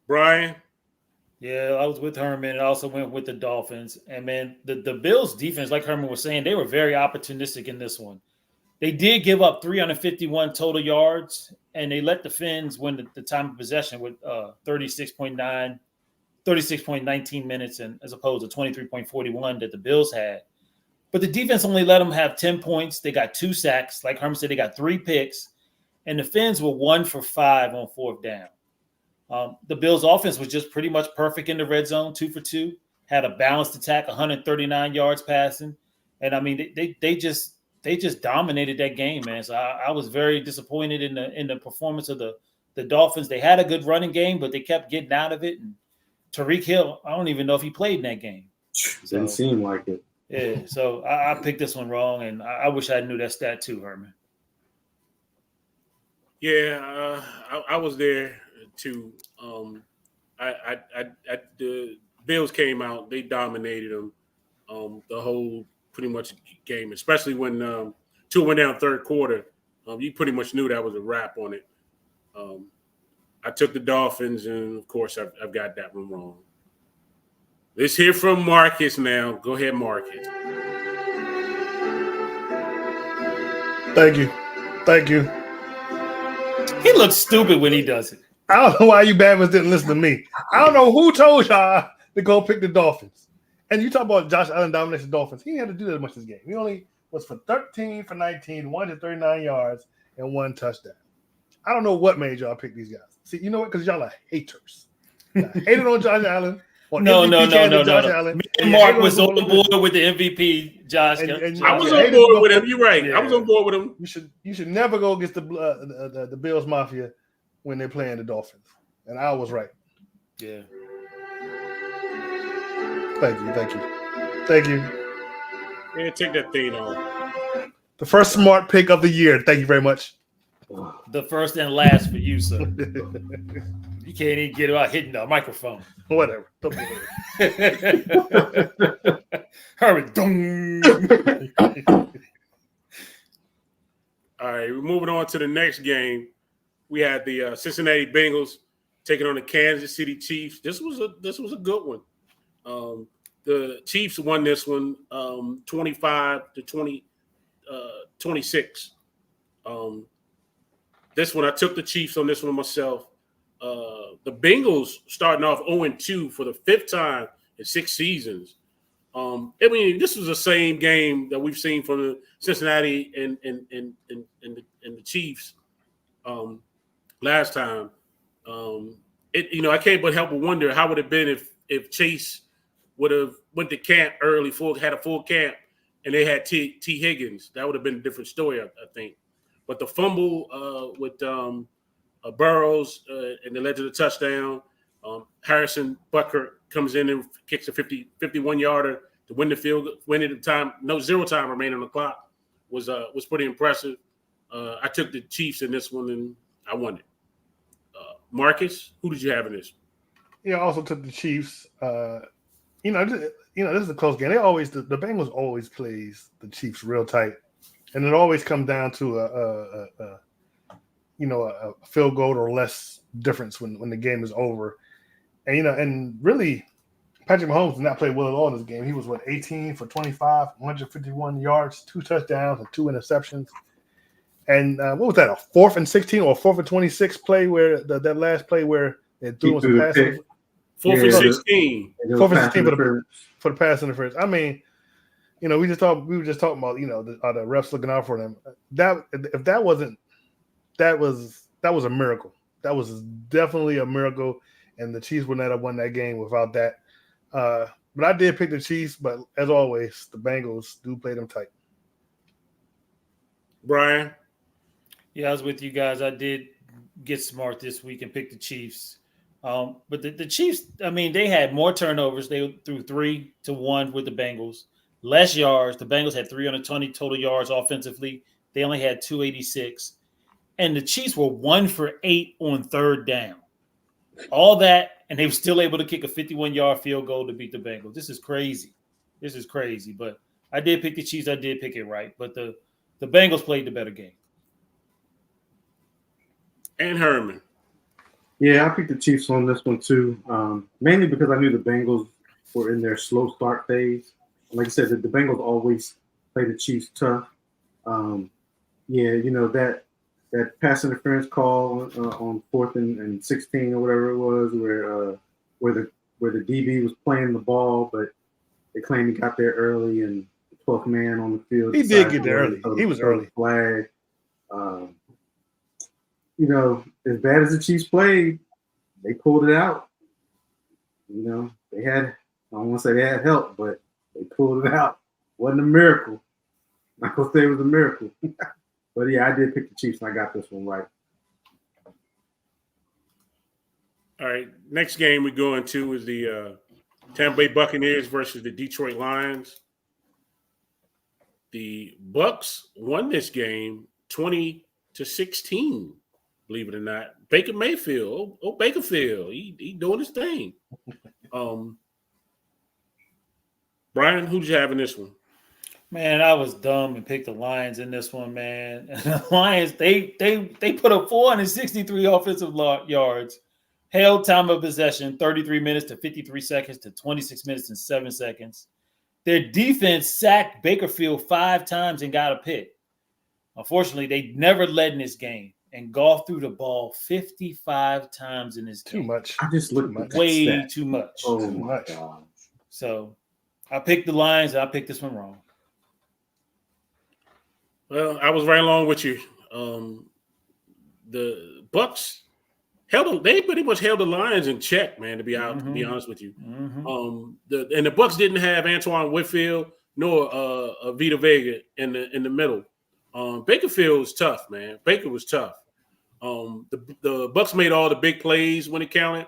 Brian? Yeah, I was with Herman and I also went with the Dolphins. And, man, the Bills' defense, like Herman was saying, they were very opportunistic in this one. They did give up 351 total yards, and they let the Fins win the time of possession with 36.19 minutes and as opposed to 23.41 that the Bills had. But the defense only let them have 10 points. They got 2 sacks. Like Herman said, they got 3 picks. And the Fins were 1 for 5 on 4th down. The Bills' offense was just pretty much perfect in the red zone, 2 for 2. Had a balanced attack, 139 yards passing. And, I mean, they just dominated that game, man. So I was very disappointed in the performance of the Dolphins. They had a good running game, but they kept getting out of it. And Tyreek Hill, I don't even know if he played in that game. Didn't seem like it. Yeah, so I picked this one wrong, and I wish I knew that stat too, Herman. Yeah, I was there. too. The Bills came out, they dominated them the whole pretty much game, especially when Tua went down third quarter. You pretty much knew that was a wrap on it. I took the Dolphins, and of course, I've got that one wrong. Let's hear from Marcus now. Go ahead, Marcus. Thank you. He looks stupid when he does it. I don't know why you Bama's didn't listen to me. I don't know who told y'all to go pick the Dolphins. And you talk about Josh Allen dominating the Dolphins. He didn't have to do that much this game. He only was for 13 for 19, 139 yards, and 1 touchdown. I don't know what made y'all pick these guys. See, you know what? Because y'all are haters. Y'all hated on Josh Allen. No. Josh Allen. Me and Mark was on the board with the MVP, Josh. I was on board with him. You're right. Yeah. I was on board with him. You should never go against the Bills Mafia when they're playing the Dolphins. And I was right. Yeah. Thank you. Yeah, take that thing off. The first smart pick of the year. Thank you very much. The first and last for you, sir. You can't even get out hitting the microphone. Whatever. Hurry. Dong. All right, we're moving on to the next game. We had the Cincinnati Bengals taking on the Kansas City Chiefs. This was a good one. The Chiefs won this one 25-26. This one, I took the Chiefs on this one myself. The Bengals starting off 0-2 for the 5th time in 6 seasons. I mean, this was the same game that we've seen from the Cincinnati and the Chiefs last time. I can't but help but wonder how would it have been if Chase would have went to camp early, had a full camp, and they had T. Higgins. That would have been a different story, I think. But the fumble with Burrows and the led to the touchdown. Harrison Butker comes in and kicks a 51-yarder to win the field, win at the time. No, 0 time remaining on the clock was pretty impressive. I took the Chiefs in this one and I won it. Marcus, who did you have in this? Yeah, I also took the Chiefs. This is a close game. The Bengals always plays the Chiefs real tight, and it always comes down to a field goal or less difference when the game is over. And really, Patrick Mahomes did not play well at all in this game. He was 18 for 25, 151 yards, 2 touchdowns, and 2 interceptions. And what was that? A 4th and 16 or a 4th and 26 play where that last play where they threw some passes. 4th and 16. 4th and 16 for the pass interference. I mean, we were just talking about the refs looking out for them. That was a miracle. That was definitely a miracle, and the Chiefs would not have won that game without that. But I did pick the Chiefs, but as always, the Bengals do play them tight. Brian? Yeah, I was with you guys. I did get smart this week and pick the Chiefs. But the Chiefs, I mean, they had more turnovers. They threw 3-1 with the Bengals. Less yards. The Bengals had 320 total yards offensively. They only had 286. And the Chiefs were 1 for 8 on 3rd down. All that, and they were still able to kick a 51-yard field goal to beat the Bengals. This is crazy. But I did pick the Chiefs. I did pick it right. But the Bengals played the better game. And Herman. Yeah, I picked the Chiefs on this one too, mainly because I knew the Bengals were in their slow start phase. Like I said, the Bengals always play the Chiefs tough. That pass interference call on 4th and 16 or whatever it was, where the DB was playing the ball, but they claimed he got there early and the 12th man on the field. He did get there early. He was early. Flag. As bad as the Chiefs played, they pulled it out. They had, I don't want to say they had help, but they pulled it out. Wasn't a miracle. I'm not going to say it was a miracle. But yeah, I did pick the Chiefs and I got this one right. All right, next game we go into is the Tampa Bay Buccaneers versus the Detroit Lions. The Bucs won this game 20-16. believe it or not. Baker Mayfield, Bakerfield, he doing his thing. Brian, who'd you have in this one? Man, I was dumb and picked the Lions in this one, man. The Lions, they put up 463 offensive yards, held time of possession 33 minutes to 53 seconds to 26 minutes and 7 seconds. Their defense sacked Bakerfield 5 times and got a pick. Unfortunately, they never led in this game, and Goff threw the ball 55 times in this game. Too much. I just looked at that Way stat. too much. Oh Too my much. God. So I picked the Lions, and I picked this one wrong. Well, I was right along with you. The Bucks they pretty much held the Lions in check, man. To be honest with you, the Bucks didn't have Antoine Whitfield nor Vita Vega in the middle. Bakerfield was tough, man. Baker was tough. The Bucks made all the big plays when it counted.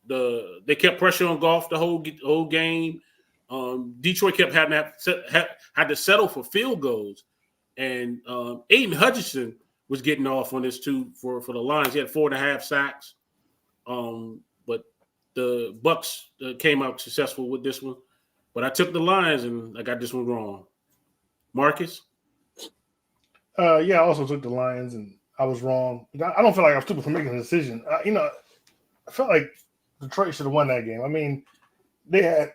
They kept pressure on Goff the whole game. Detroit kept had to settle for field goals, and Aiden Hutchinson was getting off on this too for the Lions. He had 4.5 sacks, but the Bucks came out successful with this one. But I took the Lions and I got this one wrong. Marcus? Yeah, I also took the Lions and I was wrong. I don't feel like I'm stupid for making a decision. I felt like Detroit should have won that game. I mean, they had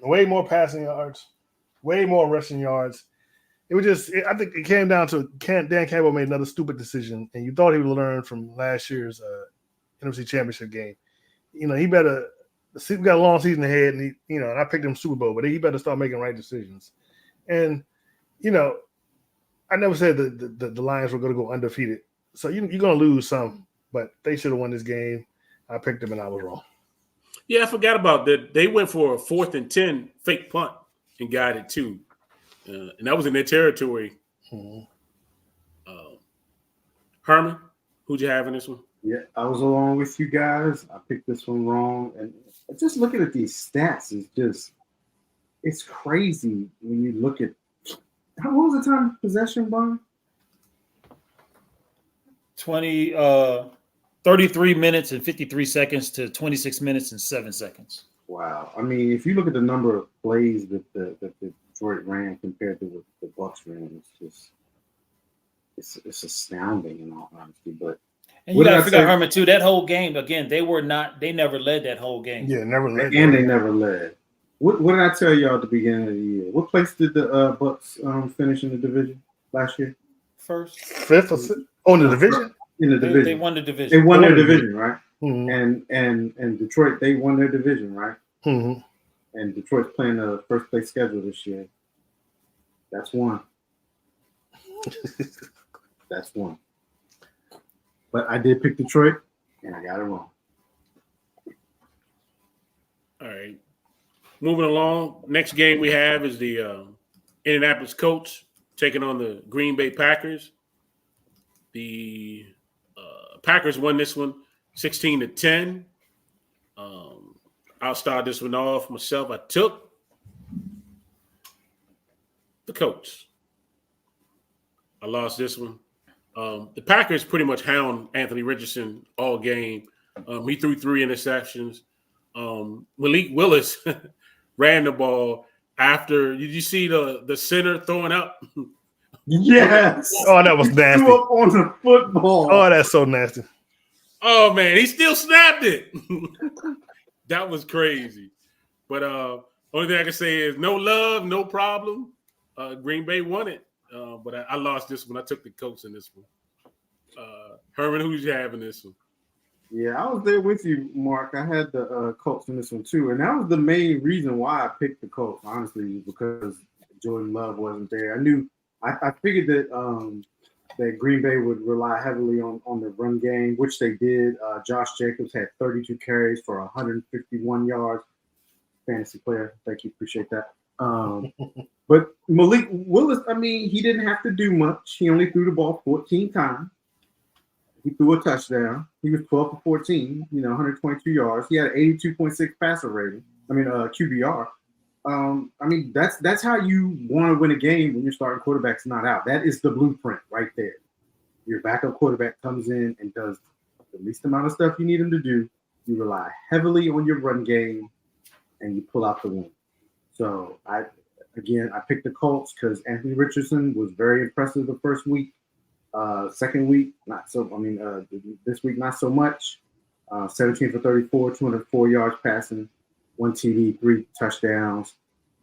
way more passing yards, way more rushing yards. It was just, I think it came down to Dan Campbell made another stupid decision, and you thought he would learn from last year's NFC Championship game. He better. We got a long season ahead, and and I picked him Super Bowl, but he better start making right decisions. And I never said that the Lions were going to go undefeated, so you're going to lose some, but they should have won this game. I picked them, and I was wrong. Yeah, I forgot about that. They went for a 4th and 10 fake punt and got it too. And that was in their territory. Mm-hmm. Herman, who'd you have in this one? Yeah, I was along with you guys. I picked this one wrong. And just looking at these stats it's crazy when you look at what was the time of possession, Brian? 33 minutes and 53 seconds to 26 minutes and 7 seconds. Wow. I mean, if you look at the number of plays that the Detroit ran compared to what the Bucks ran, it's astounding in all honesty. But and you got to figure out, Herman, too, that whole game, again, they never led that whole game. Yeah, never led. And they never led. What did I tell y'all at the beginning of the year? What place did the Bucks finish in the division last year? First. 5th or 6th? Oh, in the division? In the division. They won the division. They won their division, right? Mm-hmm. And Detroit, they won their division, right? Mm-hmm. And Detroit's playing the first place schedule this year. That's one. That's one. But I did pick Detroit, and I got it wrong. All right. Moving along, next game we have is the Indianapolis Colts taking on the Green Bay Packers. The Packers won this one 16-10. I'll start this one off myself. I took the Colts. I lost this one. The Packers pretty much hound Anthony Richardson all game. He threw 3 interceptions. Malik Willis ran the ball after. Did you see the center throwing up? Yes. Oh, that was nasty. Threw up on the football. Oh, that's so nasty. Oh man, he still snapped it. That was crazy. But only thing I can say is no love, no problem. Green Bay won it. But I lost this one. I took the Colts in this one. Herman, who did you have in this one? Yeah, I was there with you, Mark. I had the Colts in this one too, and that was the main reason why I picked the Colts. Honestly, because Jordan Love wasn't there. I figured that that Green Bay would rely heavily on the run game, which they did. Josh Jacobs had 32 carries for 151 yards. Fantasy player, thank you, appreciate that. But Malik Willis, I mean, he didn't have to do much. He only threw the ball 14 times. He threw a touchdown. He was 12 for 14, 122 yards. He had an 82.6 passer rating. QBR. I mean, that's how you want to win a game when your starting quarterback's not out. That is the blueprint right there. your backup quarterback comes in and does the least amount of stuff you need him to do, you rely heavily on your run game, and you pull out the win. So I picked the Colts because Anthony Richardson was very impressive the first week. Second week, not so. I mean, this week not so much. 17 for 34, 204 yards passing, 1 TD, 3 touchdowns.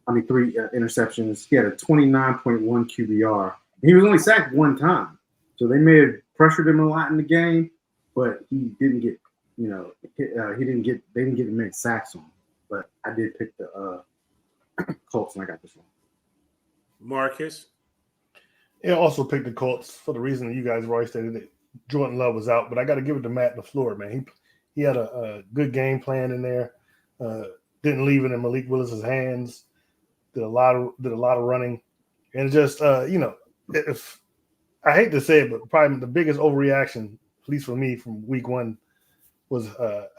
3 interceptions. He had a 29.1 QBR. He was only sacked one time, so they may have pressured him a lot in the game, but he didn't get, they didn't get many sacks on him. But I did pick the Colts, and I got this one. Marcus? Yeah, I also picked the Colts for the reason that you guys already stated that Jordan Love was out, but I got to give it to Matt LaFleur, man. He had a good game plan in there. Didn't leave it in Malik Willis's hands. Did a lot of running, and just if I hate to say it, but probably the biggest overreaction, at least for me, from week one, was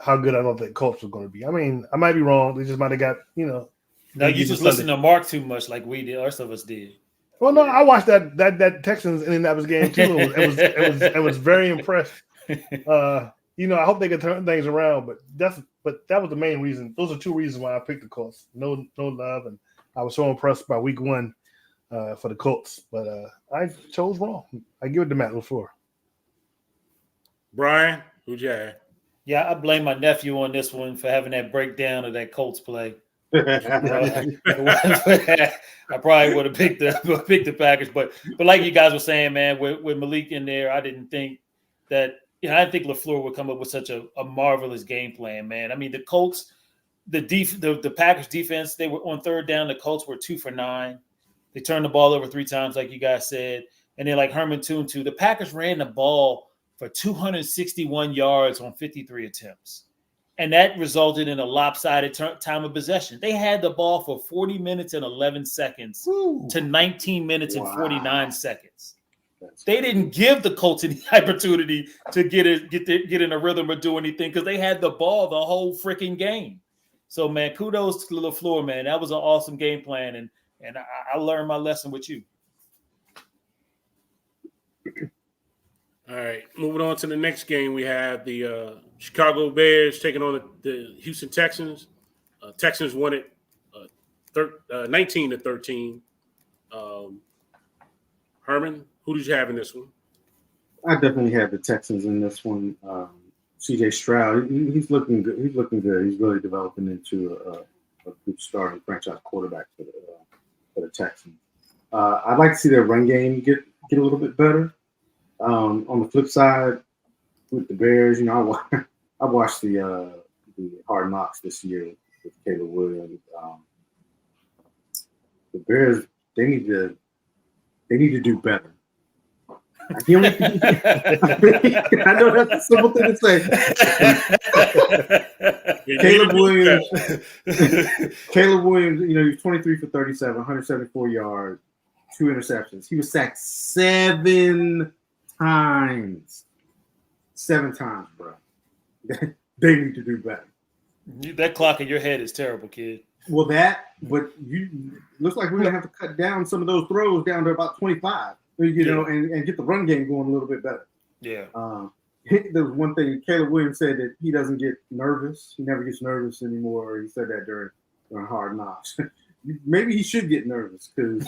how good I thought that Colts was going to be. I mean, I might be wrong. They just might have got Now you just listen to Mark too much, like we did. The rest of us did. Well, no, I watched that Texans Indianapolis game too. It was very impressed. I hope they can turn things around, but that was the main reason. Those are two reasons why I picked the Colts. No Love, and I was so impressed by week one for the Colts, but I chose wrong. I give it to Matt LaFleur. Brian, who'd you have? Yeah, I blame my nephew on this one for having that breakdown of that Colts play. I probably would have picked the Packers, but like you guys were saying, man, with Malik in there, I didn't think that I didn't think LaFleur would come up with such a marvelous game plan, man. I mean, the Colts, the Packers defense, they were on third down. The Colts were 2 for 9. They turned the ball over 3 times, like you guys said, and then like Herman Tuntu, the Packers ran the ball for 261 yards on 53 attempts. And that resulted in a lopsided time of possession. They had the ball for 40 minutes and 11 seconds to 19 minutes and 49 seconds. They didn't give the Colts any opportunity to get in a rhythm or do anything because they had the ball the whole freaking game. So, man, kudos to LaFleur, man. That was an awesome game plan, and I learned my lesson with you. All right, moving on to the next game, we have the Chicago Bears taking on the Houston Texans. Texans won it 19-13. Herman, who did you have in this one? I definitely have the Texans in this one. C.J. Stroud, he's looking good. He's looking good. He's really developing into a good starting franchise quarterback for the Texans. I'd like to see their run game get a little bit better. On the flip side, with the Bears, I watched the Hard Knocks this year with Caleb Williams. The Bears, they need to do better. The only thing, I know that's a simple thing to say. Caleb Williams, he's 23 for 37, 174 yards, 2 interceptions. He was sacked 7 times. 7 times, bro. They need to do better. That clock in your head is terrible, kid. Well, but looks like we're gonna have to cut down some of those throws down to about 25, and get the run game going a little bit better. Yeah. There's one thing Caleb Williams said, that he doesn't get nervous. He never gets nervous anymore. He said that during Hard Knocks. Maybe he should get nervous because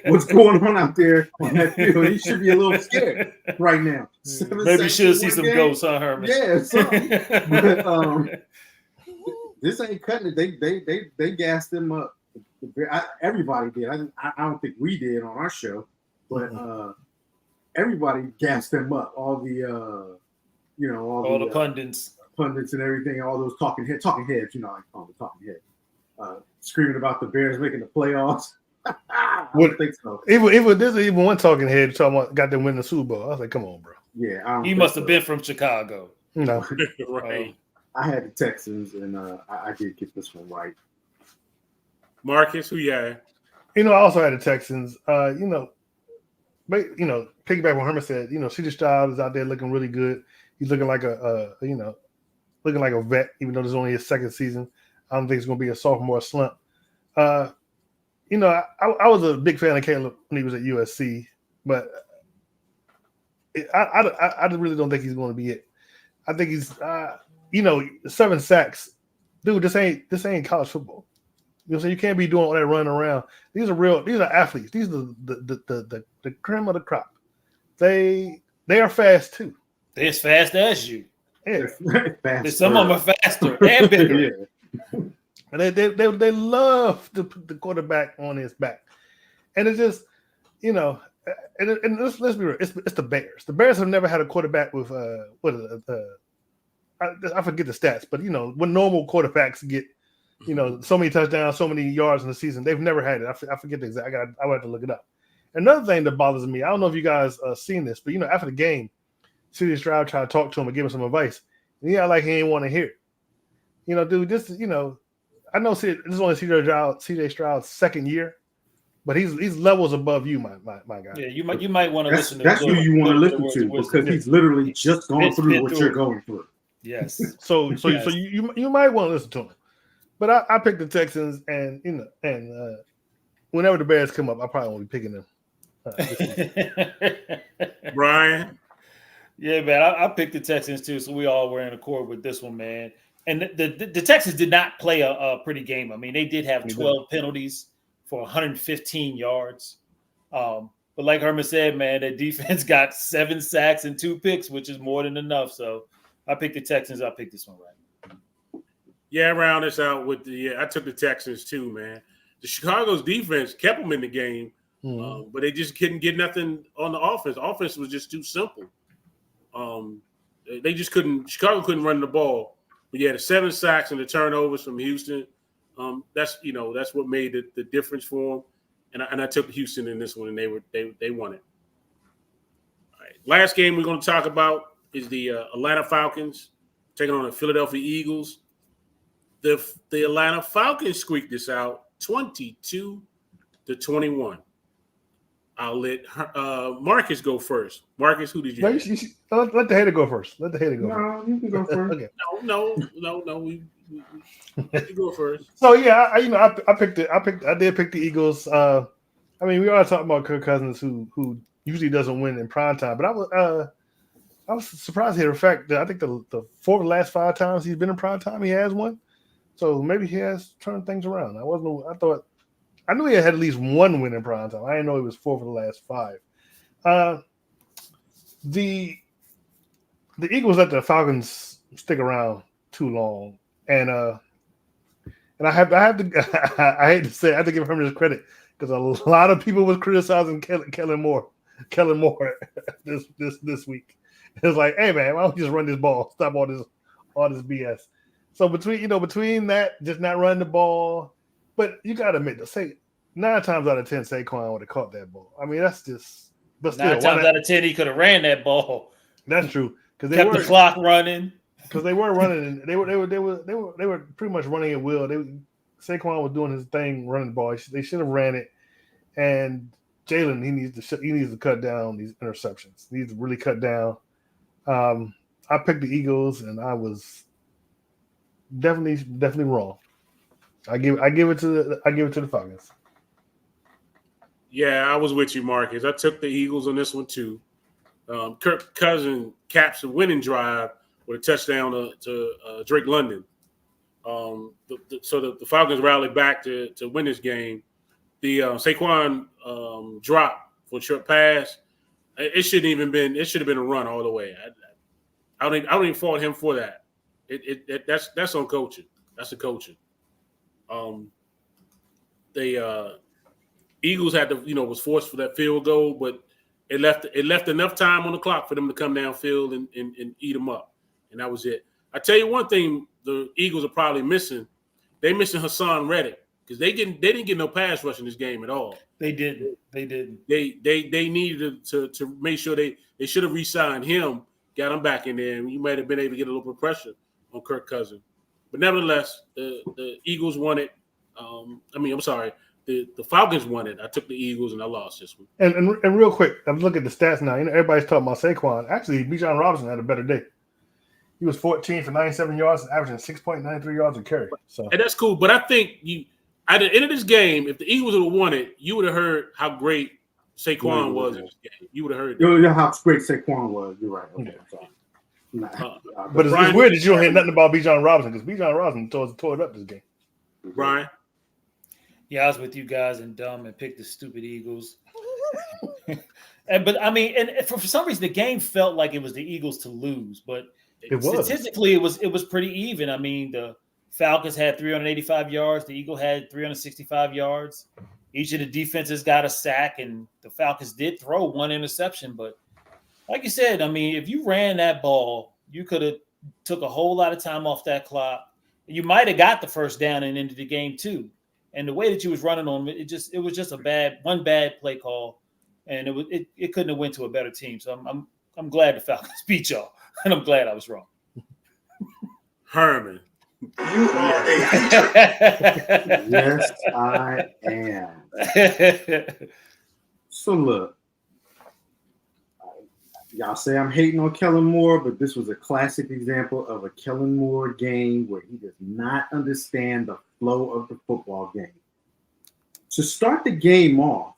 what's going on out there on that field, he should be a little scared right now. Maybe you should see some ghosts, huh, Herman? Yeah, but this ain't cutting it. They gassed them up. Everybody did. I don't think we did on our show, but everybody gassed them up. All the the pundits and everything. All those talking heads. I call them talking heads. Screaming about the Bears making the playoffs. I don't think so. There's even one talking head talking about got them win the Super Bowl. I was like, come on, bro. Yeah, he must have been from Chicago. No, Right. I had the Texans, and I did get this one right. Marcus, who you had? I also had the Texans. But piggyback what Herman said. C.J. Stroud is out there looking really good. He's looking like looking like a vet, even though this is only his second season. I don't think it's going to be a sophomore slump. I was a big fan of Caleb when he was at USC, but I really don't think he's going to be it. I think he's 7 sacks, dude. This ain't college football. You know what I'm saying? You can't be doing all that running around. These are athletes. These are the cream of the crop. They are fast too. They're as fast as you. Yeah. Some of them are faster and bigger. And they love to put the quarterback on his back. And it's just, and let's be real, it's the Bears. The Bears have never had a quarterback with I forget the stats, but when normal quarterbacks get so many touchdowns, so many yards in the season, they've never had it. I forget the exact. I would have to look it up. Another thing that bothers me, I don't know if you guys seen this, but after the game, C.J. Stroud tried to talk to him and give him some advice. And like he ain't want to hear it. Dude, this I know this is only C.J. Stroud's second year, but he's levels above you, my guy. Yeah, you might want to listen to. That's who you want to listen to because he's literally just gone through what you're going through. Yes. So you might want to listen to him. But I picked the Texans, and whenever the Bears come up, I probably won't be picking them. Brian. Yeah, man, I picked the Texans too, so we all were in accord with this one, man. And the Texans did not play a pretty game. I mean, they did have 12 penalties for 115 yards. But like Herman said, man, the defense got 7 sacks and 2 picks, which is more than enough. So I picked the Texans. I picked this one right. Yeah, round this out with I took the Texans too, man. The Chicago's defense kept them in the game, but they just couldn't get nothing on the offense. Offense was just too simple. They just couldn't. Chicago couldn't run the ball. But yeah, the 7 sacks and the turnovers from Houston. That's what made the difference for them. And I took Houston in this one, and they won it. All right, last game we're going to talk about is the Atlanta Falcons taking on the Philadelphia Eagles. The Atlanta Falcons squeaked this out 22-21. I'll let Marcus go first. Marcus, who did you? Let the hater go first. No, you can go first. Okay. No. You go first. So yeah, I did pick the Eagles. I mean, we are talking about Kirk Cousins, who usually doesn't win in prime time, but I was surprised here. In fact, that I think the 4 of the last 5 times he's been in prime time, he has won. So maybe he has turned things around. I knew he had at least 1 win in prime time. I didn't know he was 4 for the last 5. The Eagles let the Falcons stick around too long, and I have to I hate to say it, I have to give him his credit because a lot of people was criticizing Kellen Moore this week. It was like, hey man, why don't you just run this ball? Stop all this BS. So between that, just not running the ball, but you got to admit, say 9 times out of 10, Saquon would have caught that ball. I mean, that's just. But still, 9 times out of 10, he could have ran that ball. That's true because they kept the clock running. Because they were running, and they were pretty much running at will. Saquon was doing his thing, running the ball. They should have ran it, and Jalen he needs to cut down these interceptions. He needs to really cut down. I picked the Eagles, and I was definitely wrong. I give it to the Falcons. Yeah, I was with you, Marcus. I took the Eagles on this one too. Kirk Cousins caps a winning drive with a touchdown to Drake London. So the Falcons rallied back to win this game. The Saquon drop for a short pass. It should have been a run all the way. I don't even fault him for that. That's on coaching. That's the coaching. The Eagles had to was forced for that field goal, but it left enough time on the clock for them to come downfield and eat them up, and that was it. I tell you one thing, the Eagles are probably missing. They're missing Hassan Reddick because they didn't get no pass rush in this game at all. They didn't. They needed to make sure they should have re-signed him, got him back in there, and you might have been able to get a little bit of pressure on Kirk Cousins. But nevertheless, the Eagles won it. The Falcons won it. I took the Eagles and I lost this one. And real quick, I'm looking at the stats now. Everybody's talking about Saquon. Actually, Bijan Robinson had a better day. He was 14 for 97 yards, averaging 6.93 yards a carry. So and that's cool. But I think at the end of this game, if the Eagles would have won it, you would have heard how great Saquon was in this game. You would have heard that. You know how great Saquon was. You're right. Okay, I'm sorry. But it's Brian, weird that you don't hear nothing about Bijan Robinson because Bijan Robinson tore it up this game. Brian. Yeah, I was with you guys and dumb and picked the stupid Eagles. But I mean, and for some reason, the game felt like it was the Eagles to lose, but It was. statistically, it was pretty even. I mean, the Falcons had 385 yards, the Eagle had 365 yards. Each of the defenses got a sack, and the Falcons did throw one interception. But like you said, I mean, if you ran that ball, you could have took a whole lot of time off that clock. You might have got the first down and ended the game too. And the way that you was running on it was just a bad play call, and it couldn't have went to a better team. So I'm glad the Falcons beat y'all, and I'm glad I was wrong. Herman. You are a Yes, I am. So look, y'all say I'm hating on Kellen Moore, but this was a classic example of a Kellen Moore game where he does not understand the flow of the football game. To start the game off,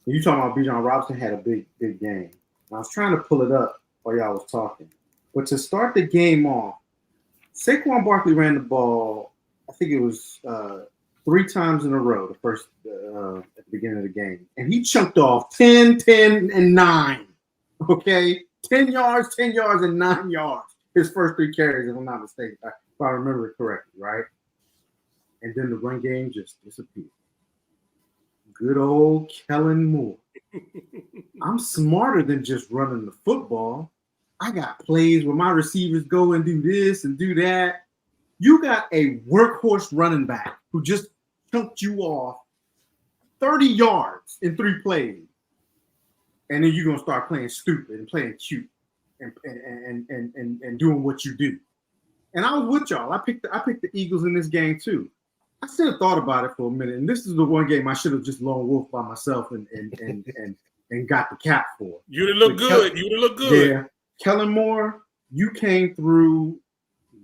you talking about Bijan Robinson had a big game. I was trying to pull it up while y'all was talking. But to start the game off, Saquon Barkley ran the ball, I think it was 3 times in a row, the first at the beginning of the game. And he chunked off 10, 10, and 9. Okay? 10 yards, 10 yards, and 9 yards. His first 3 carries, if I'm not mistaken, if I remember it correctly, right? And then the run game just disappeared. Good old Kellen Moore. I'm smarter than just running the football. I got plays where my receivers go and do this and do that. You got a workhorse running back who just chunked you off 30 yards in 3 plays. And then you're going to start playing stupid and playing cute and doing what you do. And I was with y'all. I picked the Eagles in this game too. I still have thought about it for a minute. And this is the one game I should have just lone wolf by myself and got the cap for. You'd have looked good. You'd have looked good. Yeah. Kellen Moore, you came through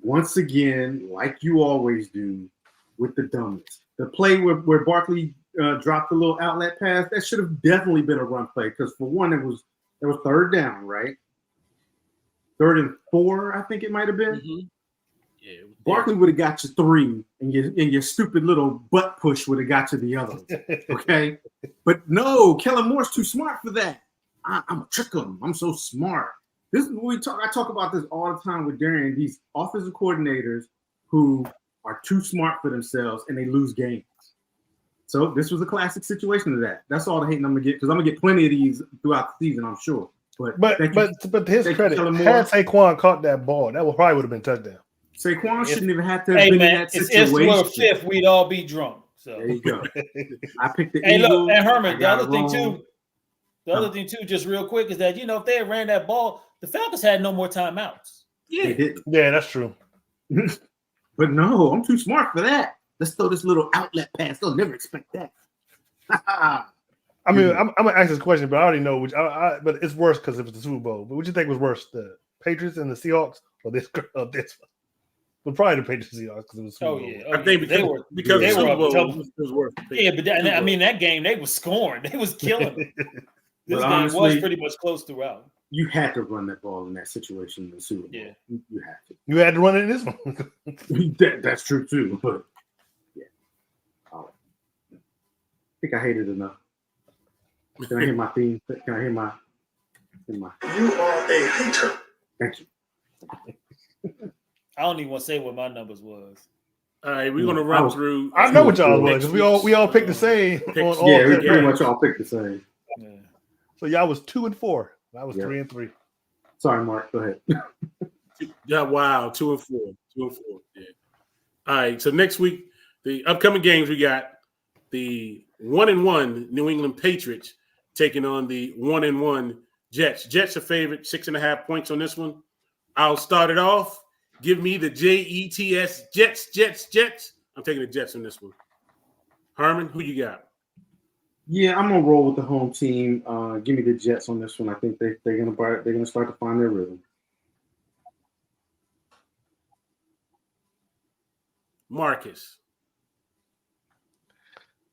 once again, like you always do, with the dumbness. The play where Barkley dropped the little outlet pass, that should have definitely been a run play because for one, it was 3rd down, right? 3rd and 4, I think it might have been. Mm-hmm. Yeah, Barkley would have got you 3, and your stupid little butt push would have got you the other. Okay, but no, Kellen Moore's too smart for that. I'm gonna trick him. I'm so smart. This is what we talk. I talk about this all the time with Darian. These offensive coordinators who are too smart for themselves and they lose games. So this was a classic situation of that. That's all the hating I'm gonna get because I'm gonna get plenty of these throughout the season, I'm sure. But to his credit, had Saquon caught that ball, that probably would have been touchdown. Saquon shouldn't even have to have been in that situation. If we were 5th, we'd all be drunk. So there you go. I picked the Eagles. Look, and Herman, the other thing too, just real quick, is that if they had ran that ball, the Falcons had no more timeouts. Yeah, that's true. But no, I'm too smart for that. Let's throw this little outlet pass. They'll never expect that. I mean, I'm gonna ask this question, but I already know which. But it's worse because it was the Super Bowl. But what you think was worse, the Patriots and the Seahawks, or this one? But probably the Patriots and Seahawks because it was Super Bowl. I think because they the Super Bowl were was worse. Yeah, but that game they was scoring. They was killing them. This game honestly, was pretty much close throughout. You had to run that ball in that situation in the Super Bowl. Yeah, you had to. You had to run it in this one. That's true too. But yeah, I think I hated enough. Can I hear my theme? Can I hear my? You are a hater. Thank you. I don't even want to say what my numbers was. All right, we're gonna run through. I know what y'all was because we all picked the same. We pretty much all picked the same. Yeah. So y'all was 2 and 4. I was 3 and 3. Sorry, Mark. Go ahead. Yeah, wow, 2 and 4. 2 and 4. Yeah. All right. So next week, the upcoming games we got the 1-1 New England Patriots taking on the 1-1 Jets. Jets are favorite, 6.5 points on this one. I'll start it off. Give me the Jets, Jets. I'm taking the Jets on this one. Herman, who you got? Yeah, I'm gonna roll with the home team. Give me the Jets on this one. I think they're gonna start to find their rhythm. Marcus.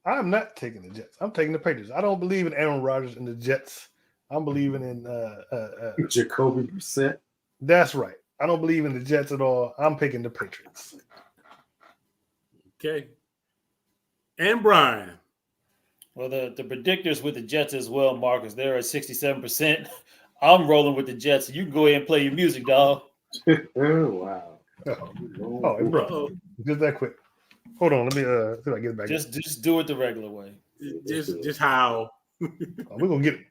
I'm not taking the Jets. I'm taking the Patriots. I don't believe in Aaron Rodgers and the Jets. I'm believing in Jacoby Brissett. That's right. I don't believe in the Jets at all. I'm picking the Patriots. Okay. And Brian. Well, the predictors with the Jets as well, Marcus, they're at 67%. I'm rolling with the Jets. You can go ahead and play your music, dog. Oh, wow. Oh, hey, bro. Just that quick. Hold on. Let me see if I get it back. Just do it the regular way. Just how. Oh, we're going to get it.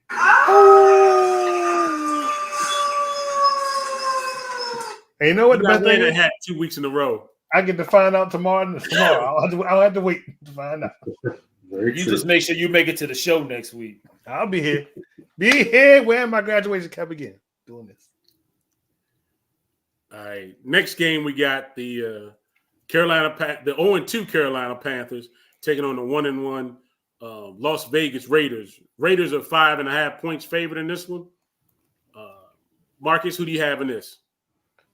Hey, you know what? The best thing had 2 weeks in a row. I get to find out tomorrow. I'll have to wait to find out. Very You true. just make sure you make it to the show next week. I'll be here. Be here wearing my graduation cap again. Doing this. All right. Next game, we got the the 0-2 Carolina Panthers taking on the 1-1 Las Vegas Raiders. Raiders are 5.5 points favored in this one. Marcus, who do you have in this?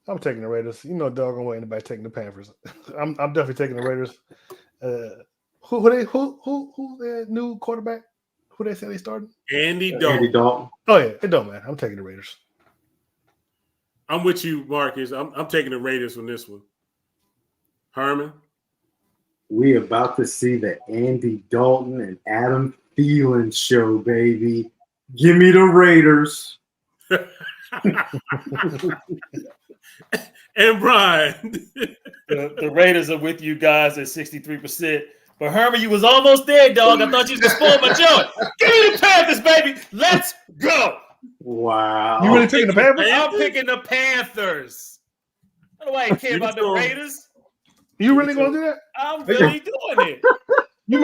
I'm taking the Raiders. You know, doggone way anybody taking the Panthers. I'm definitely taking the Raiders. Who their new quarterback? Who they say they started? Andy Dalton. Andy Dalton. Oh yeah, it don't matter. I'm taking the Raiders. I'm with you, Marcus. I'm taking the Raiders on this one. Herman. We about to see the Andy Dalton and Adam Thielen show, baby. Give me the Raiders. And Brian. The Raiders are with you guys at 63%. But Herman, you was almost there, dog. I thought you was going to spoil my joy. Give me the Panthers, baby. Let's go. Wow. You really taking the Panthers? I'm picking the Panthers. I don't know why I care about the Raiders. You really gonna do that? I'm really doing it. You're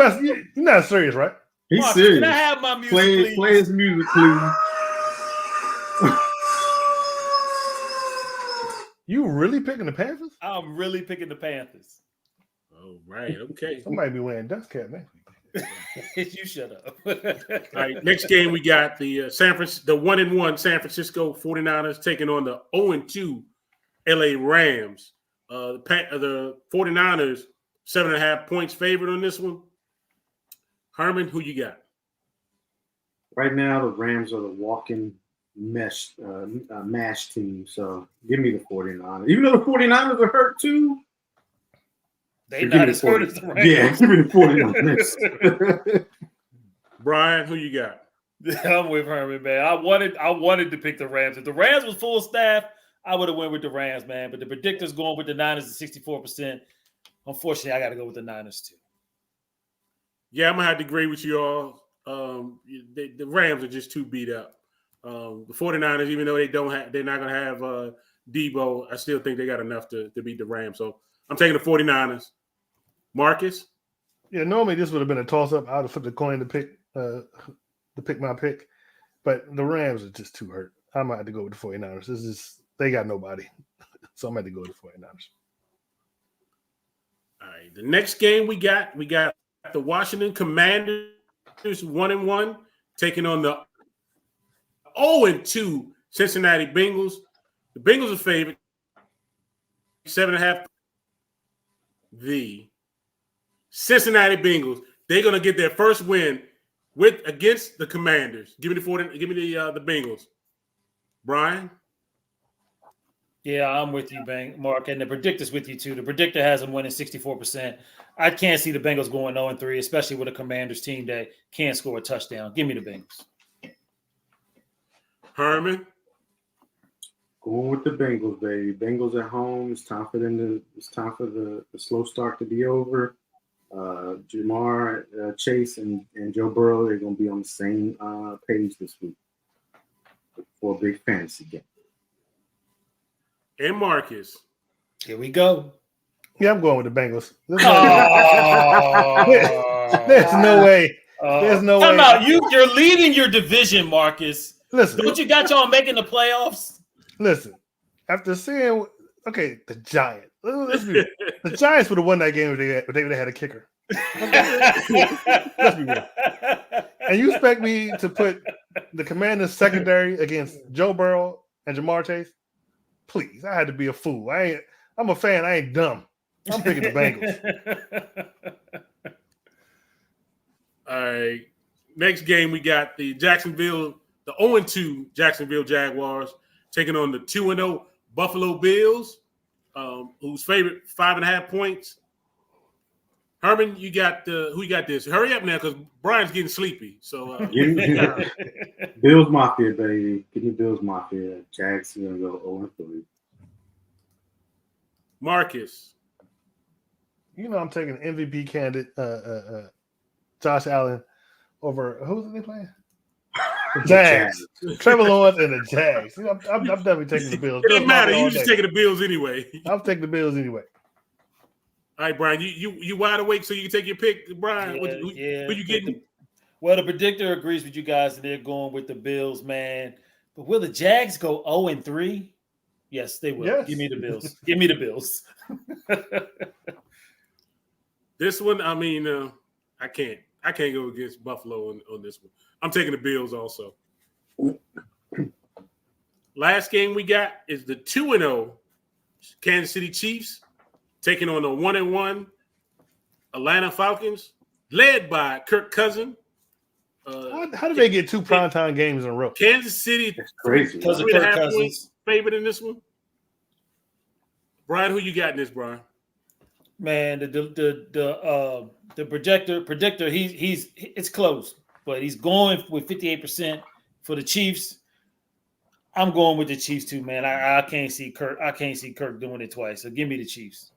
not serious, right? He's Marcus, serious. can I have my music, please? Play his music, please. You really picking the Panthers? I'm really picking the Panthers. Oh, right. Okay. Somebody be wearing dust cap, man. You shut up. All right. Next game, we got the 1-1 San Francisco 49ers taking on the 0-2 LA Rams. The 49ers 7.5 points favored on this one. Herman, who you got? Right now, the Rams are the walking mash team. So give me the 49ers. Even though the 49ers are hurt too. They not as hurt as the Rams. Yeah, give me the 49ers. Brian, who you got? I'm with Herman, man. I wanted to pick the Rams. If the Rams was full staff, I would have went with the Rams, man. But the predictors going with the Niners at 64%. Unfortunately, I got to go with the Niners too. Yeah, I'm gonna have to agree with you all. The Rams are just too beat up. The 49ers, even though they're not gonna have Debo, I still think they got enough to beat the Rams. So I'm taking the 49ers. Marcus? Yeah, normally this would have been a toss-up. I would have flipped the coin to pick my pick. But the Rams are just too hurt. I'm going to have to go with the 49ers. They got nobody. So I'm going to go with the 49ers. All right. The next game we got the Washington Commanders 1-1 taking on the 0-2 Cincinnati Bengals. The Bengals are favored 7.5. The Cincinnati Bengals, they're gonna get their first win against the Commanders. Give me the Bengals. Brian? Yeah, I'm with you, Mark, and the predictor's with you too. The predictor has them winning 64%. I can't see the Bengals going 0-3, especially with a Commanders team that can't score a touchdown. Give me the Bengals. Herman? Going with the Bengals, baby. Bengals at home. It's time for the slow start to be over. Jamar Chase and Joe Burrow, they're going to be on the same page this week for a big fantasy game. And Marcus. Here we go. Yeah, I'm going with the Bengals. There's There's no way. There's no way. About you're leading your division, Marcus. Listen. Don't you got y'all making the playoffs? Listen, after seeing, the Giants. The Giants would have won that game if they had a kicker. Let's be real. And you expect me to put the Commanders secondary against Joe Burrow and Jamar Chase? Please, I had to be a fool. I'm a fan. I ain't dumb. I'm picking the Bengals. All right. Next game, we got the 0-2 Jacksonville Jaguars taking on the 2-0 Buffalo Bills, who's favorite 5.5 points. Herman, who you got this? Hurry up now, because Brian's getting sleepy. So Bills Mafia, baby. Give me Bills Mafia. Jags are gonna go 0-3. Marcus. You know I'm taking MVP candidate Josh Allen over who's they playing? The Jags. Trevor Lawrence and the Jags. You know, I'm definitely taking the Bills. It doesn't matter. You just taking the Bills anyway. I'm taking the Bills anyway. All right, Brian. You wide awake so you can take your pick, Brian. Who you getting? Well, the predictor agrees with you guys, and they're going with the Bills, man. But will the Jags go 0-3? Yes, they will. Yes. Give me the Bills. Give me the Bills. This one, I mean, I can't go against Buffalo on this one. I'm taking the Bills also. Last game we got is the 2-0 Kansas City Chiefs taking on the 1-1 Atlanta Falcons, led by Kirk Cousins. How did they get 2 primetime games in a row? Kansas City, That's crazy. Because of 3.5 Kirk points Cousins. favorite in this one. Brian, who you got in this, Brian? Man, the predictor, it's close, but he's going with 58% for the Chiefs. I'm going with the Chiefs too, man. I can't see Kirk. I can't see Kirk doing it twice. So give me the Chiefs.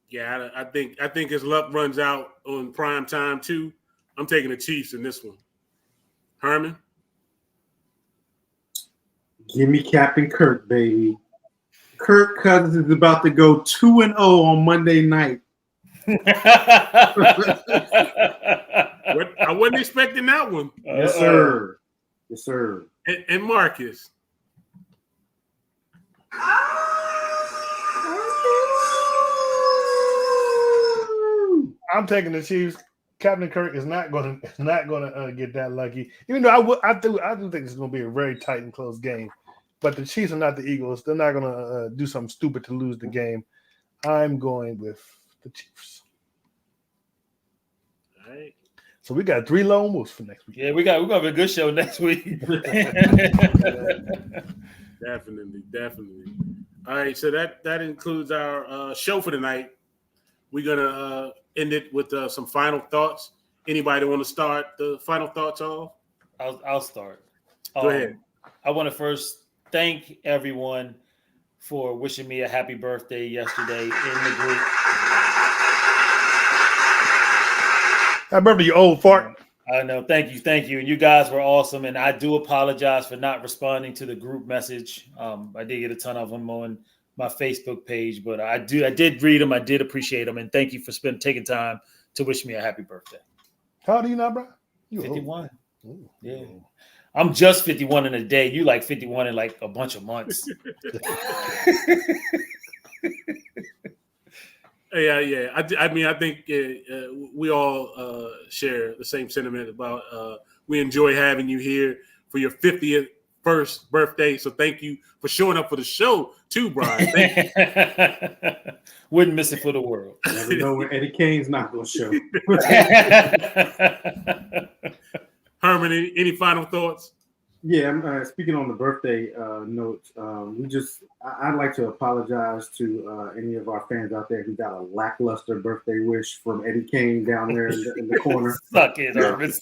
Yeah, I think his luck runs out on prime time too. I'm taking the Chiefs in this one. Herman? Give me Captain Kirk, baby. Kirk Cousins is about to go 2-0 on Monday night. I wasn't expecting that one. Yes, sir. Yes, sir. And Marcus? I'm taking the Chiefs. Captain Kirk is not going to get that lucky. Even though I do think it's going to be a very tight and close game. But the Chiefs are not the Eagles. They're not going to do something stupid to lose the game. I'm going with the Chiefs. All right. So we got 3 lone wolves for next week. Yeah, we're gonna have a good show next week. Definitely. All right, so that includes our show for tonight. We're gonna end it with some final thoughts. Anybody want to start the final thoughts off? I'll start. Go ahead. I want to first thank everyone for wishing me a happy birthday yesterday in the group. Happy birthday, you old fart. I know. Thank you. And you guys were awesome. And I do apologize for not responding to the group message. I did get a ton of them on my Facebook page, but I did read them. I did appreciate them. And thank you for taking time to wish me a happy birthday. How old are you now, bro? You 51. old. Yeah. I'm just 51 in a day. You like 51 in like a bunch of months. Yeah. I think we all share the same sentiment about we enjoy having you here for your 51st birthday. So thank you for showing up for the show too, Brian. Thank you. Wouldn't miss it for the world. Never know when Eddie Kane's not going to show. Herman, any final thoughts? Yeah, I'm speaking on the birthday note. I'd like to apologize to any of our fans out there who got a lackluster birthday wish from Eddie Kane down there in the corner. Suck it, Herman.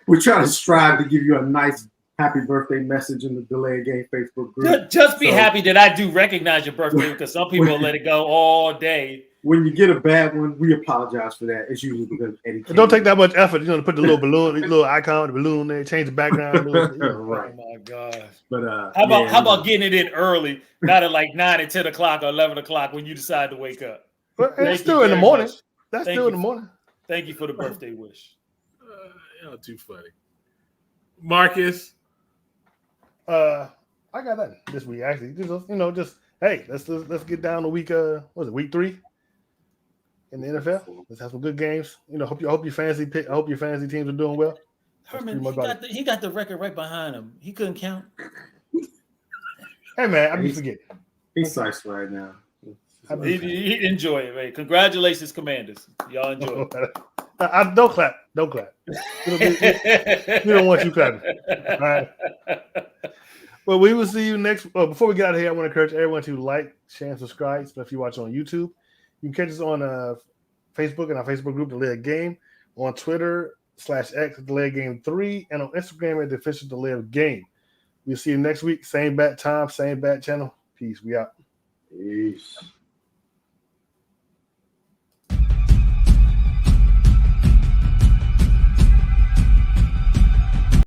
We try to strive to give you a nice happy birthday message in the Delayed Game Facebook group. Just be happy that I do recognize your birthday, because some people let it go all day. When you get a bad one, we apologize for that. It's usually because Eddie Kane. It don't take that much effort. You know, to put the little balloon, the little icon, the balloon there, change the background. Right. Oh my gosh. But how about getting it in early, not at like 9 and 10 o'clock or 11 o'clock when you decide to wake up? But that's still in the morning. That's still in the morning. Thank you for the birthday wish. You're too funny, Marcus. I got that this week actually. Just hey, let's get down to week week 3 in the NFL. Let's have some good games. I hope your fantasy teams are doing well. Herman, he got the record right behind him. He couldn't count. Hey man, I be forgetting. He's nice right now. He enjoy it, man. Congratulations, Commanders. Y'all enjoy it. Don't clap. Don't clap. We don't want you clapping. All right. Well, we will see you next. Before we get out of here, I want to encourage everyone to like, share, and subscribe. Especially if you watch on YouTube. You can catch us on Facebook and our Facebook group, The Layered Game, on Twitter /X at The Layered Game 3, and on Instagram at The Official The Layered Game. We'll see you next week. Same bat time, same bat channel. Peace. We out. Peace.